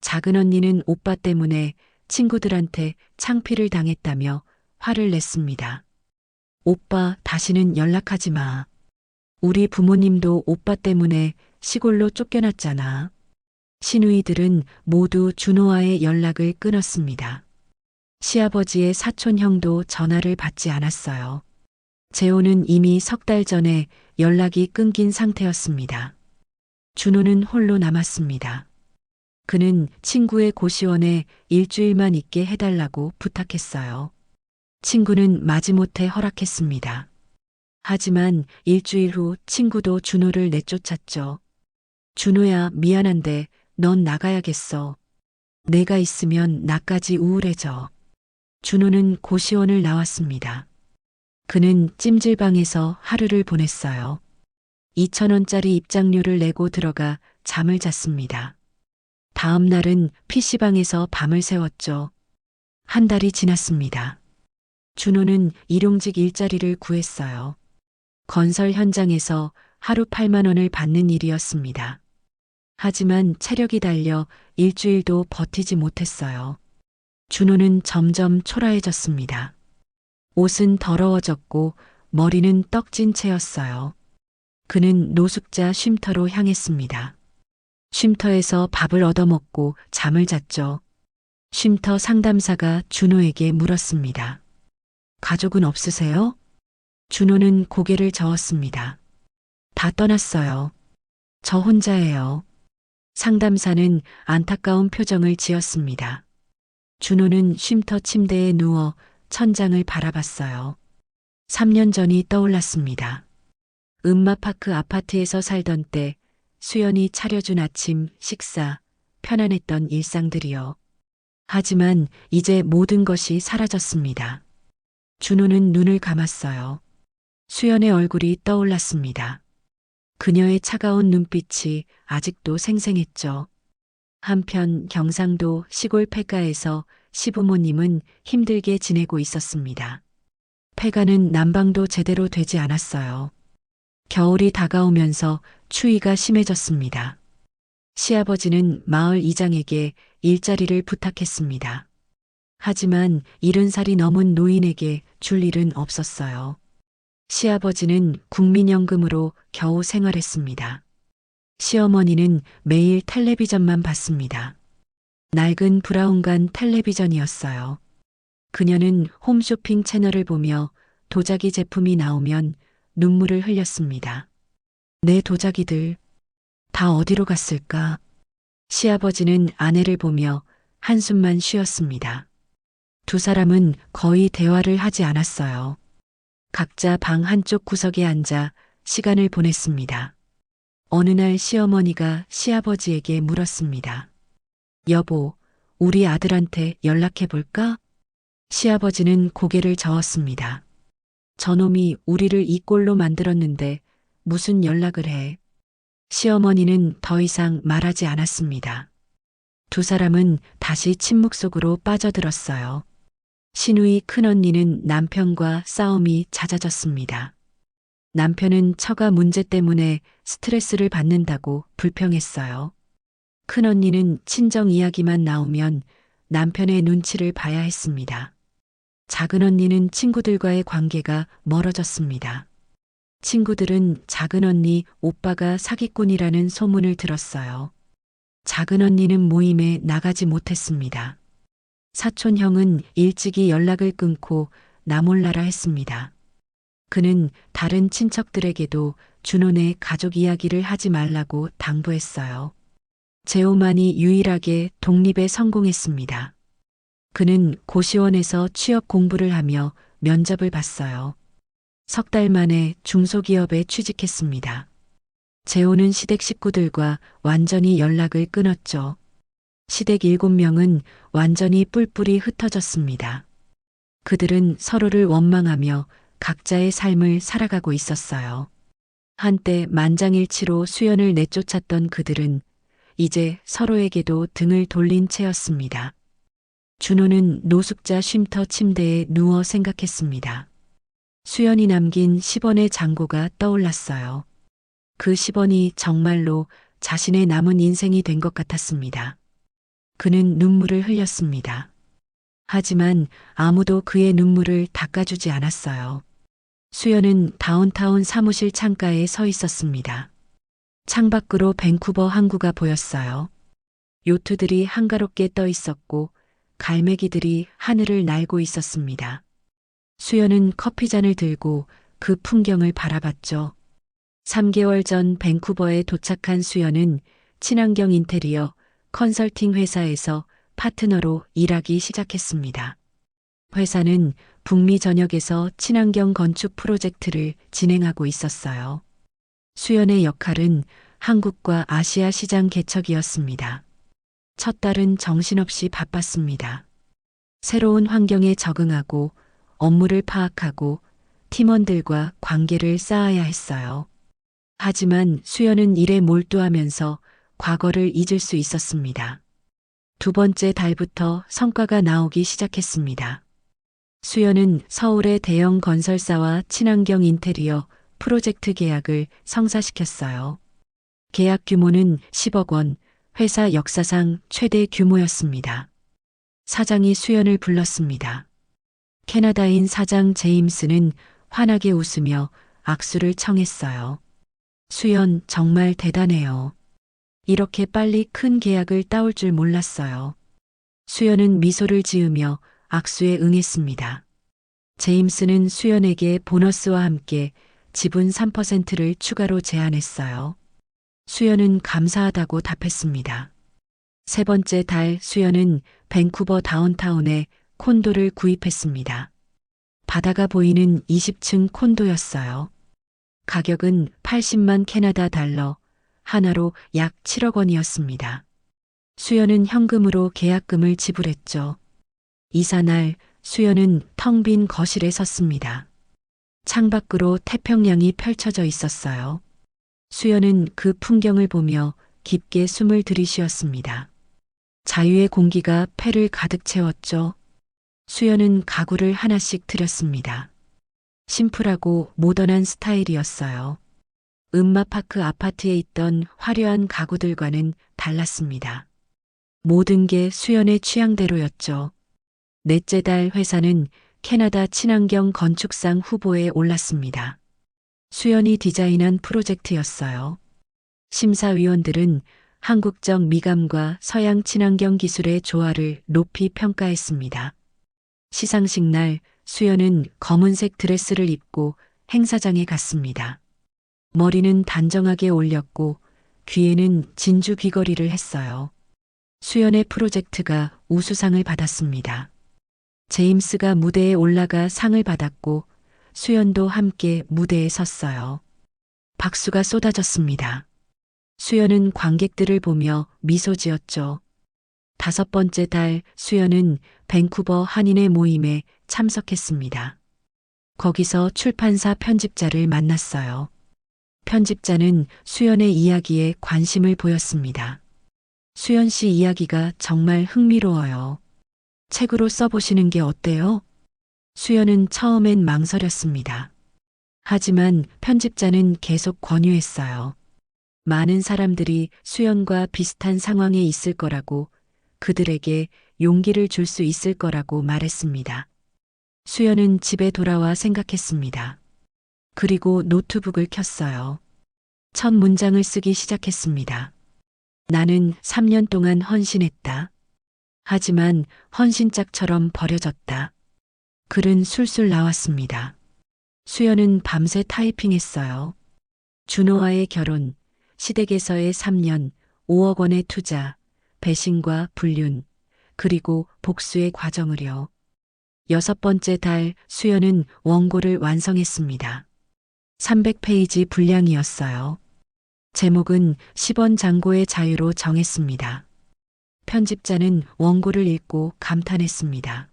작은 언니는 오빠 때문에 친구들한테 창피를 당했다며 화를 냈습니다. 오빠 다시는 연락하지 마. 우리 부모님도 오빠 때문에 시골로 쫓겨났잖아. 시누이들은 모두 준호와의 연락을 끊었습니다. 시아버지의 사촌 형도 전화를 받지 않았어요. 재호는 이미 석 달 전에 연락이 끊긴 상태였습니다. 준호는 홀로 남았습니다. 그는 친구의 고시원에 일주일만 있게 해달라고 부탁했어요. 친구는 마지못해 허락했습니다. 하지만 일주일 후 친구도 준호를 내쫓았죠. 준호야, 미안한데 넌 나가야겠어. 내가 있으면 나까지 우울해져. 준호는 고시원을 나왔습니다. 그는 찜질방에서 하루를 보냈어요. 2,000원짜리 입장료를 내고 들어가 잠을 잤습니다. 다음 날은 PC방에서 밤을 새웠죠. 한 달이 지났습니다. 준호는 일용직 일자리를 구했어요. 건설 현장에서 하루 8만 원을 받는 일이었습니다. 하지만 체력이 달려 일주일도 버티지 못했어요. 준호는 점점 초라해졌습니다. 옷은 더러워졌고 머리는 떡진 채였어요. 그는 노숙자 쉼터로 향했습니다. 쉼터에서 밥을 얻어먹고 잠을 잤죠. 쉼터 상담사가 준호에게 물었습니다. 가족은 없으세요? 준호는 고개를 저었습니다. 다 떠났어요. 저 혼자예요. 상담사는 안타까운 표정을 지었습니다. 준호는 쉼터 침대에 누워 천장을 바라봤어요. 3년 전이 떠올랐습니다. 음마파크 아파트에서 살던 때 수연이 차려준 아침, 식사, 편안했던 일상들이요. 하지만 이제 모든 것이 사라졌습니다. 준호는 눈을 감았어요. 수연의 얼굴이 떠올랐습니다. 그녀의 차가운 눈빛이 아직도 생생했죠. 한편 경상도 시골 폐가에서 시부모님은 힘들게 지내고 있었습니다. 폐가는 난방도 제대로 되지 않았어요. 겨울이 다가오면서 추위가 심해졌습니다. 시아버지는 마을 이장에게 일자리를 부탁했습니다. 하지만 70살이 넘은 노인에게 줄 일은 없었어요. 시아버지는 국민연금으로 겨우 생활했습니다. 시어머니는 매일 텔레비전만 봤습니다. 낡은 브라운관 텔레비전이었어요. 그녀는 홈쇼핑 채널을 보며 도자기 제품이 나오면 눈물을 흘렸습니다. 내 도자기들 다 어디로 갔을까? 시아버지는 아내를 보며 한숨만 쉬었습니다. 두 사람은 거의 대화를 하지 않았어요. 각자 방 한쪽 구석에 앉아 시간을 보냈습니다. 어느 날 시어머니가 시아버지에게 물었습니다. 여보, 우리 아들한테 연락해 볼까? 시아버지는 고개를 저었습니다. 저놈이 우리를 이 꼴로 만들었는데 무슨 연락을 해? 시어머니는 더 이상 말하지 않았습니다. 두 사람은 다시 침묵 속으로 빠져들었어요. 신우이 큰언니는 남편과 싸움이 잦아졌습니다. 남편은 처가 문제 때문에 스트레스를 받는다고 불평했어요. 큰언니는 친정 이야기만 나오면 남편의 눈치를 봐야 했습니다. 작은언니는 친구들과의 관계가 멀어졌습니다. 친구들은 작은언니 오빠가 사기꾼이라는 소문을 들었어요. 작은언니는 모임에 나가지 못했습니다. 사촌형은 일찍이 연락을 끊고 나몰라라 했습니다. 그는 다른 친척들에게도 준혼의 가족 이야기를 하지 말라고 당부했어요. 재호만이 유일하게 독립에 성공했습니다. 그는 고시원에서 취업 공부를 하며 면접을 봤어요. 석 달 만에 중소기업에 취직했습니다. 재호는 시댁 식구들과 완전히 연락을 끊었죠. 시댁 7명은 완전히 뿔뿔이 흩어졌습니다. 그들은 서로를 원망하며 각자의 삶을 살아가고 있었어요. 한때 만장일치로 수연을 내쫓았던 그들은 이제 서로에게도 등을 돌린 채였습니다. 준호는 노숙자 쉼터 침대에 누워 생각했습니다. 수연이 남긴 10원의 잔고가 떠올랐어요. 그 10원이 정말로 자신의 남은 인생이 된 것 같았습니다. 그는 눈물을 흘렸습니다. 하지만 아무도 그의 눈물을 닦아주지 않았어요. 수연은 다운타운 사무실 창가에 서 있었습니다. 창밖으로 밴쿠버 항구가 보였어요. 요트들이 한가롭게 떠 있었고 갈매기들이 하늘을 날고 있었습니다. 수연은 커피잔을 들고 그 풍경을 바라봤죠. 3개월 전 밴쿠버에 도착한 수연은 친환경 인테리어 컨설팅 회사에서 파트너로 일하기 시작했습니다. 회사는 북미 전역에서 친환경 건축 프로젝트를 진행하고 있었어요. 수연의 역할은 한국과 아시아 시장 개척이었습니다. 첫 달은 정신없이 바빴습니다. 새로운 환경에 적응하고 업무를 파악하고 팀원들과 관계를 쌓아야 했어요. 하지만 수연은 일에 몰두하면서 과거를 잊을 수 있었습니다. 두 번째 달부터 성과가 나오기 시작했습니다. 수연은 서울의 대형 건설사와 친환경 인테리어 프로젝트 계약을 성사시켰어요. 계약 규모는 10억 원, 회사 역사상 최대 규모였습니다. 사장이 수연을 불렀습니다. 캐나다인 사장 제임스는 환하게 웃으며 악수를 청했어요. 수연 정말 대단해요. 이렇게 빨리 큰 계약을 따올 줄 몰랐어요. 수연은 미소를 지으며 악수에 응했습니다. 제임스는 수연에게 보너스와 함께 지분 3%를 추가로 제안했어요. 수연은 감사하다고 답했습니다. 세 번째 달 수연은 밴쿠버 다운타운에 콘도를 구입했습니다. 바다가 보이는 20층 콘도였어요. 가격은 80만 캐나다 달러, 하나로 약 7억 원이었습니다. 수연은 현금으로 계약금을 지불했죠. 이사날 수연은 텅 빈 거실에 섰습니다. 창밖으로 태평양이 펼쳐져 있었어요. 수연은 그 풍경을 보며 깊게 숨을 들이쉬었습니다. 자유의 공기가 폐를 가득 채웠죠. 수연은 가구를 하나씩 들였습니다. 심플하고 모던한 스타일이었어요. 음마파크 아파트에 있던 화려한 가구들과는 달랐습니다. 모든 게 수연의 취향대로였죠. 넷째 달 회사는 캐나다 친환경 건축상 후보에 올랐습니다. 수연이 디자인한 프로젝트였어요. 심사위원들은 한국적 미감과 서양 친환경 기술의 조화를 높이 평가했습니다. 시상식 날 수연은 검은색 드레스를 입고 행사장에 갔습니다. 머리는 단정하게 올렸고 귀에는 진주 귀걸이를 했어요. 수연의 프로젝트가 우수상을 받았습니다. 제임스가 무대에 올라가 상을 받았고 수연도 함께 무대에 섰어요. 박수가 쏟아졌습니다. 수연은 관객들을 보며 미소 지었죠. 5번째 달 수연은 밴쿠버 한인의 모임에 참석했습니다. 거기서 출판사 편집자를 만났어요. 편집자는 수연의 이야기에 관심을 보였습니다. 수연 씨 이야기가 정말 흥미로워요. 책으로 써보시는 게 어때요? 수연은 처음엔 망설였습니다. 하지만 편집자는 계속 권유했어요. 많은 사람들이 수연과 비슷한 상황에 있을 거라고, 그들에게 용기를 줄 수 있을 거라고 말했습니다. 수연은 집에 돌아와 생각했습니다. 그리고 노트북을 켰어요. 첫 문장을 쓰기 시작했습니다. 나는 3년 동안 헌신했다. 하지만 헌신짝처럼 버려졌다. 글은 술술 나왔습니다. 수연은 밤새 타이핑했어요. 준호와의 결혼, 시댁에서의 3년, 5억 원의 투자, 배신과 불륜, 그리고 복수의 과정을요. 6번째 달 수연은 원고를 완성했습니다. 300페이지 분량이었어요. 제목은 10원 잔고의 자유로 정했습니다. 편집자는 원고를 읽고 감탄했습니다.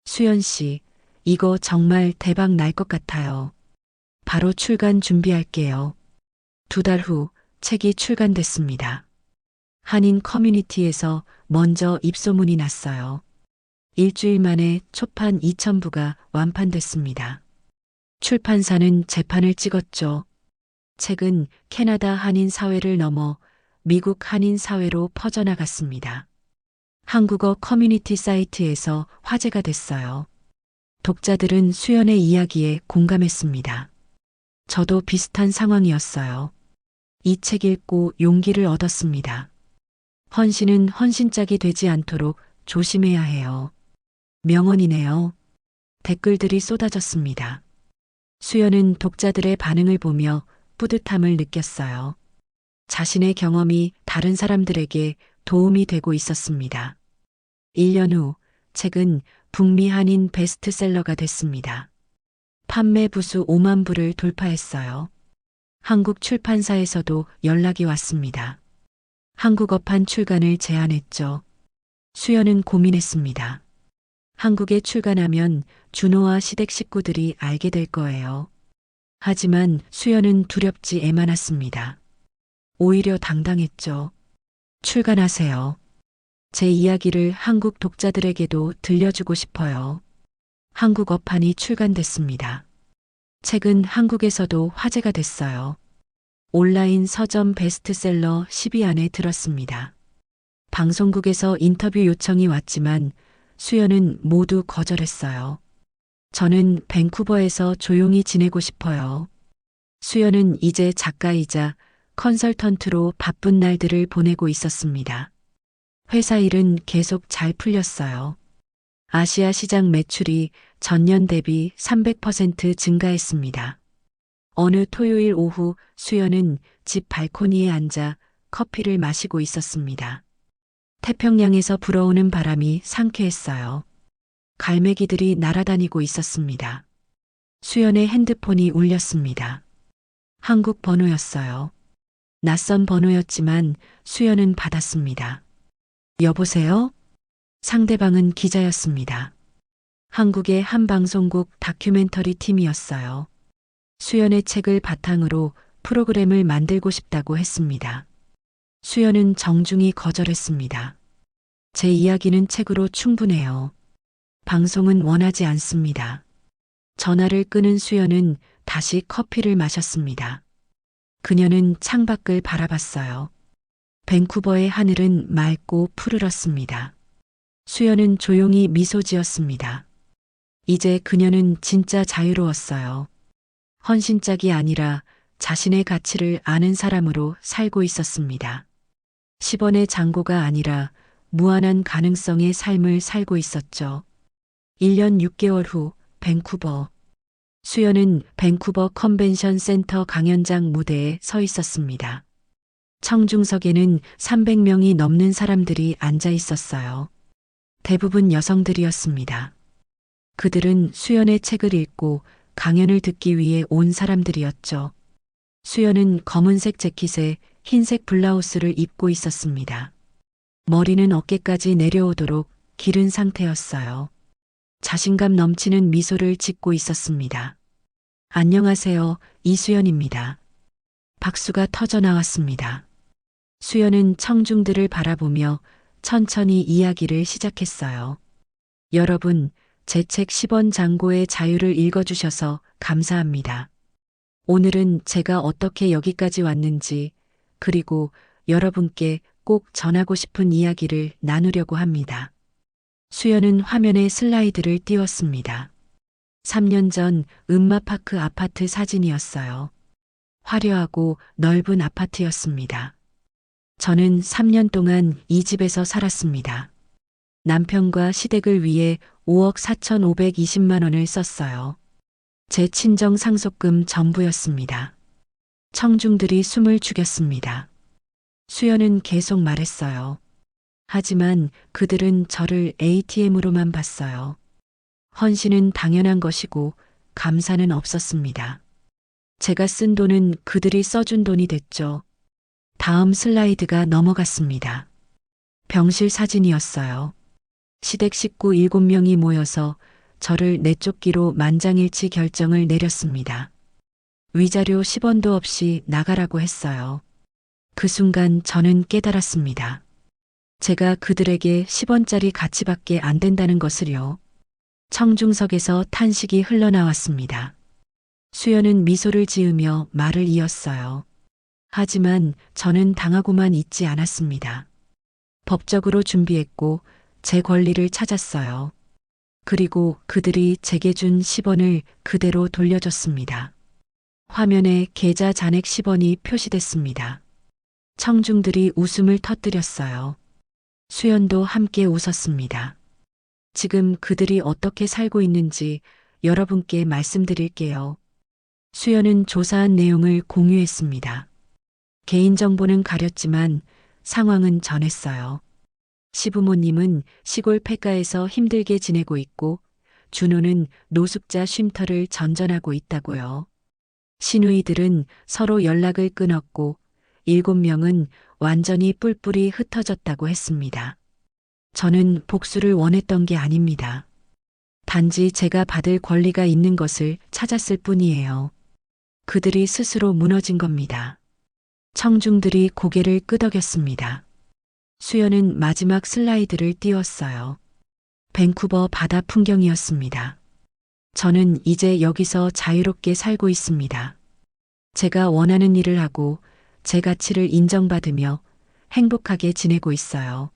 수연 씨, 이거 정말 대박 날 것 같아요. 바로 출간 준비할게요. 2달 후 책이 출간됐습니다. 한인 커뮤니티에서 먼저 입소문이 났어요. 일주일 만에 초판 2,000부가 완판됐습니다. 출판사는 재판을 찍었죠. 책은 캐나다 한인 사회를 넘어 미국 한인 사회로 퍼져나갔습니다. 한국어 커뮤니티 사이트에서 화제가 됐어요. 독자들은 수연의 이야기에 공감했습니다. 저도 비슷한 상황이었어요. 이 책 읽고 용기를 얻었습니다. 헌신은 헌신짝이 되지 않도록 조심해야 해요. 명언이네요. 댓글들이 쏟아졌습니다. 수연은 독자들의 반응을 보며 뿌듯함을 느꼈어요. 자신의 경험이 다른 사람들에게 도움이 되고 있었습니다. 1년 후 책은 북미 한인 베스트셀러가 됐습니다. 판매 부수 5만 부를 돌파했어요. 한국 출판사에서도 연락이 왔습니다. 한국어판 출간을 제안했죠. 수연은 고민했습니다. 한국에 출간하면 준호와 시댁 식구들이 알게 될 거예요. 하지만 수연은 두렵지 애만했습니다. 오히려 당당했죠. 출간하세요. 제 이야기를 한국 독자들에게도 들려주고 싶어요. 한국어판이 출간됐습니다. 책은 한국에서도 화제가 됐어요. 온라인 서점 베스트셀러 10위 안에 들었습니다. 방송국에서 인터뷰 요청이 왔지만 수연은 모두 거절했어요. 저는 밴쿠버에서 조용히 지내고 싶어요. 수연은 이제 작가이자 컨설턴트로 바쁜 날들을 보내고 있었습니다. 회사 일은 계속 잘 풀렸어요. 아시아 시장 매출이 전년 대비 300% 증가했습니다. 어느 토요일 오후 수연은 집 발코니에 앉아 커피를 마시고 있었습니다. 태평양에서 불어오는 바람이 상쾌했어요. 갈매기들이 날아다니고 있었습니다. 수연의 핸드폰이 울렸습니다. 한국 번호였어요. 낯선 번호였지만 수연은 받았습니다. 여보세요? 상대방은 기자였습니다. 한국의 한 방송국 다큐멘터리 팀이었어요. 수연의 책을 바탕으로 프로그램을 만들고 싶다고 했습니다. 수연은 정중히 거절했습니다. 제 이야기는 책으로 충분해요. 방송은 원하지 않습니다. 전화를 끊은 수연은 다시 커피를 마셨습니다. 그녀는 창밖을 바라봤어요. 밴쿠버의 하늘은 맑고 푸르렀습니다. 수연은 조용히 미소 지었습니다. 이제 그녀는 진짜 자유로웠어요. 헌신짝이 아니라 자신의 가치를 아는 사람으로 살고 있었습니다. 10원의 잔고가 아니라 무한한 가능성의 삶을 살고 있었죠. 1년 6개월 후 밴쿠버. 수연은 밴쿠버 컨벤션 센터 강연장 무대에 서 있었습니다. 청중석에는 300명이 넘는 사람들이 앉아 있었어요. 대부분 여성들이었습니다. 그들은 수연의 책을 읽고 강연을 듣기 위해 온 사람들이었죠. 수연은 검은색 재킷에 흰색 블라우스를 입고 있었습니다. 머리는 어깨까지 내려오도록 기른 상태였어요. 자신감 넘치는 미소를 짓고 있었습니다. 안녕하세요, 이수연입니다. 박수가 터져 나왔습니다. 수연은 청중들을 바라보며 천천히 이야기를 시작했어요. 여러분, 제 책 10원 잔고의 자유를 읽어주셔서 감사합니다. 오늘은 제가 어떻게 여기까지 왔는지, 그리고 여러분께 꼭 전하고 싶은 이야기를 나누려고 합니다. 수연은 화면에 슬라이드를 띄웠습니다. 3년 전 음마파크 아파트 사진이었어요. 화려하고 넓은 아파트였습니다. 저는 3년 동안 이 집에서 살았습니다. 남편과 시댁을 위해 5억 4,520만 원을 썼어요. 제 친정 상속금 전부였습니다. 청중들이 숨을 죽였습니다. 수연은 계속 말했어요. 하지만 그들은 저를 ATM으로만 봤어요. 헌신은 당연한 것이고 감사는 없었습니다. 제가 쓴 돈은 그들이 써준 돈이 됐죠. 다음 슬라이드가 넘어갔습니다. 병실 사진이었어요. 시댁 식구 7명이 모여서 저를 내쫓기로 만장일치 결정을 내렸습니다. 위자료 10원도 없이 나가라고 했어요. 그 순간 저는 깨달았습니다. 제가 그들에게 10원짜리 가치밖에 안 된다는 것을요. 청중석에서 탄식이 흘러나왔습니다. 수연은 미소를 지으며 말을 이었어요. 하지만 저는 당하고만 있지 않았습니다. 법적으로 준비했고 제 권리를 찾았어요. 그리고 그들이 제게 준 10원을 그대로 돌려줬습니다. 화면에 계좌 잔액 10원이 표시됐습니다. 청중들이 웃음을 터뜨렸어요. 수연도 함께 웃었습니다. 지금 그들이 어떻게 살고 있는지 여러분께 말씀드릴게요. 수연은 조사한 내용을 공유했습니다. 개인정보는 가렸지만 상황은 전했어요. 시부모님은 시골 폐가에서 힘들게 지내고 있고 준호는 노숙자 쉼터를 전전하고 있다고요. 시누이들은 서로 연락을 끊었고 7명은 완전히 뿔뿔이 흩어졌다고 했습니다. 저는 복수를 원했던 게 아닙니다. 단지 제가 받을 권리가 있는 것을 찾았을 뿐이에요. 그들이 스스로 무너진 겁니다. 청중들이 고개를 끄덕였습니다. 수연은 마지막 슬라이드를 띄웠어요. 밴쿠버 바다 풍경이었습니다. 저는 이제 여기서 자유롭게 살고 있습니다. 제가 원하는 일을 하고 제 가치를 인정받으며 행복하게 지내고 있어요.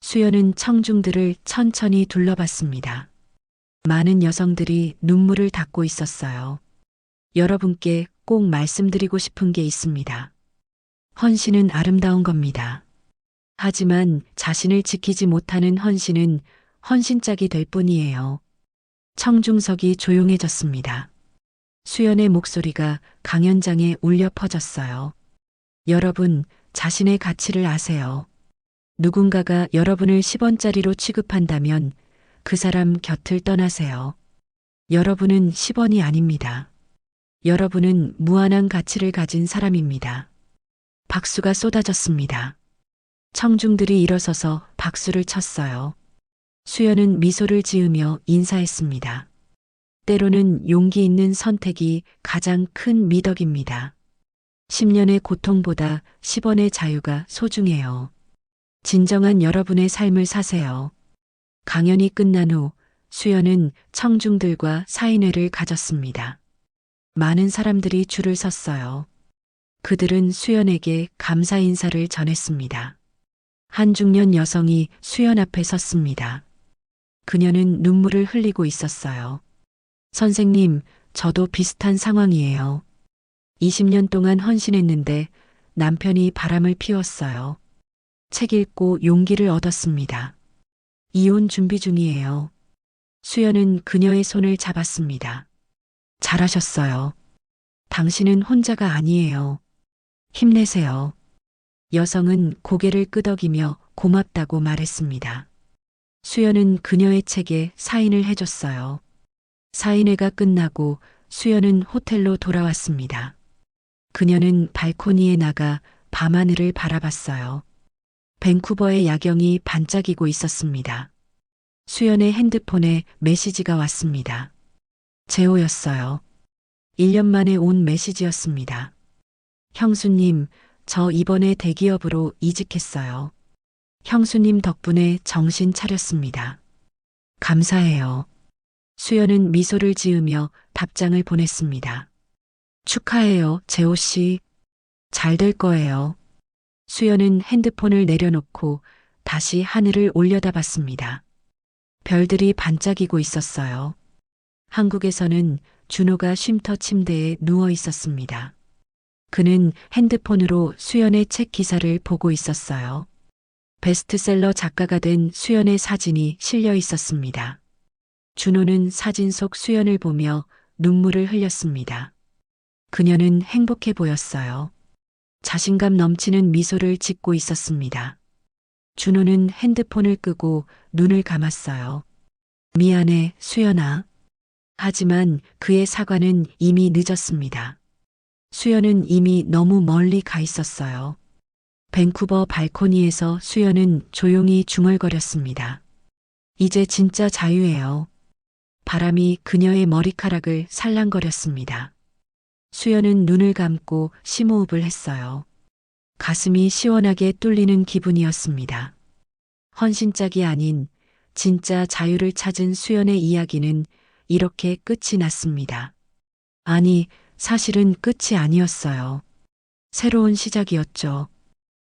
수연은 청중들을 천천히 둘러봤습니다. 많은 여성들이 눈물을 닦고 있었어요. 여러분께 꼭 말씀드리고 싶은 게 있습니다. 헌신은 아름다운 겁니다. 하지만 자신을 지키지 못하는 헌신은 헌신짝이 될 뿐이에요. 청중석이 조용해졌습니다. 수연의 목소리가 강연장에 울려 퍼졌어요. 여러분, 자신의 가치를 아세요. 누군가가 여러분을 10원짜리로 취급한다면 그 사람 곁을 떠나세요. 여러분은 10원이 아닙니다. 여러분은 무한한 가치를 가진 사람입니다. 박수가 쏟아졌습니다. 청중들이 일어서서 박수를 쳤어요. 수연은 미소를 지으며 인사했습니다. 때로는 용기 있는 선택이 가장 큰 미덕입니다. 10년의 고통보다 10원의 자유가 소중해요. 진정한 여러분의 삶을 사세요. 강연이 끝난 후 수연은 청중들과 사인회를 가졌습니다. 많은 사람들이 줄을 섰어요. 그들은 수연에게 감사 인사를 전했습니다. 한 중년 여성이 수연 앞에 섰습니다. 그녀는 눈물을 흘리고 있었어요. 선생님, 저도 비슷한 상황이에요. 20년 동안 헌신했는데 남편이 바람을 피웠어요. 책 읽고 용기를 얻었습니다. 이혼 준비 중이에요. 수연은 그녀의 손을 잡았습니다. 잘하셨어요. 당신은 혼자가 아니에요. 힘내세요. 여성은 고개를 끄덕이며 고맙다고 말했습니다. 수연은 그녀의 책에 사인을 해줬어요. 사인회가 끝나고 수연은 호텔로 돌아왔습니다. 그녀는 발코니에 나가 밤하늘을 바라봤어요. 밴쿠버의 야경이 반짝이고 있었습니다. 수연의 핸드폰에 메시지가 왔습니다. 재호였어요. 1년 만에 온 메시지였습니다. 형수님, 저 이번에 대기업으로 이직했어요. 형수님 덕분에 정신 차렸습니다. 감사해요. 수연은 미소를 지으며 답장을 보냈습니다. 축하해요, 재호 씨. 잘 될 거예요. 수연은 핸드폰을 내려놓고 다시 하늘을 올려다봤습니다. 별들이 반짝이고 있었어요. 한국에서는 준호가 쉼터 침대에 누워 있었습니다. 그는 핸드폰으로 수연의 책 기사를 보고 있었어요. 베스트셀러 작가가 된 수연의 사진이 실려 있었습니다. 준호는 사진 속 수연을 보며 눈물을 흘렸습니다. 그녀는 행복해 보였어요. 자신감 넘치는 미소를 짓고 있었습니다. 준호는 핸드폰을 끄고 눈을 감았어요. 미안해, 수연아. 하지만 그의 사과는 이미 늦었습니다. 수연은 이미 너무 멀리 가 있었어요. 밴쿠버 발코니에서 수연은 조용히 중얼거렸습니다. 이제 진짜 자유예요. 바람이 그녀의 머리카락을 살랑거렸습니다. 수연은 눈을 감고 심호흡을 했어요. 가슴이 시원하게 뚫리는 기분이었습니다. 헌신짝이 아닌 진짜 자유를 찾은 수연의 이야기는 이렇게 끝이 났습니다. 아니, 사실은 끝이 아니었어요. 새로운 시작이었죠.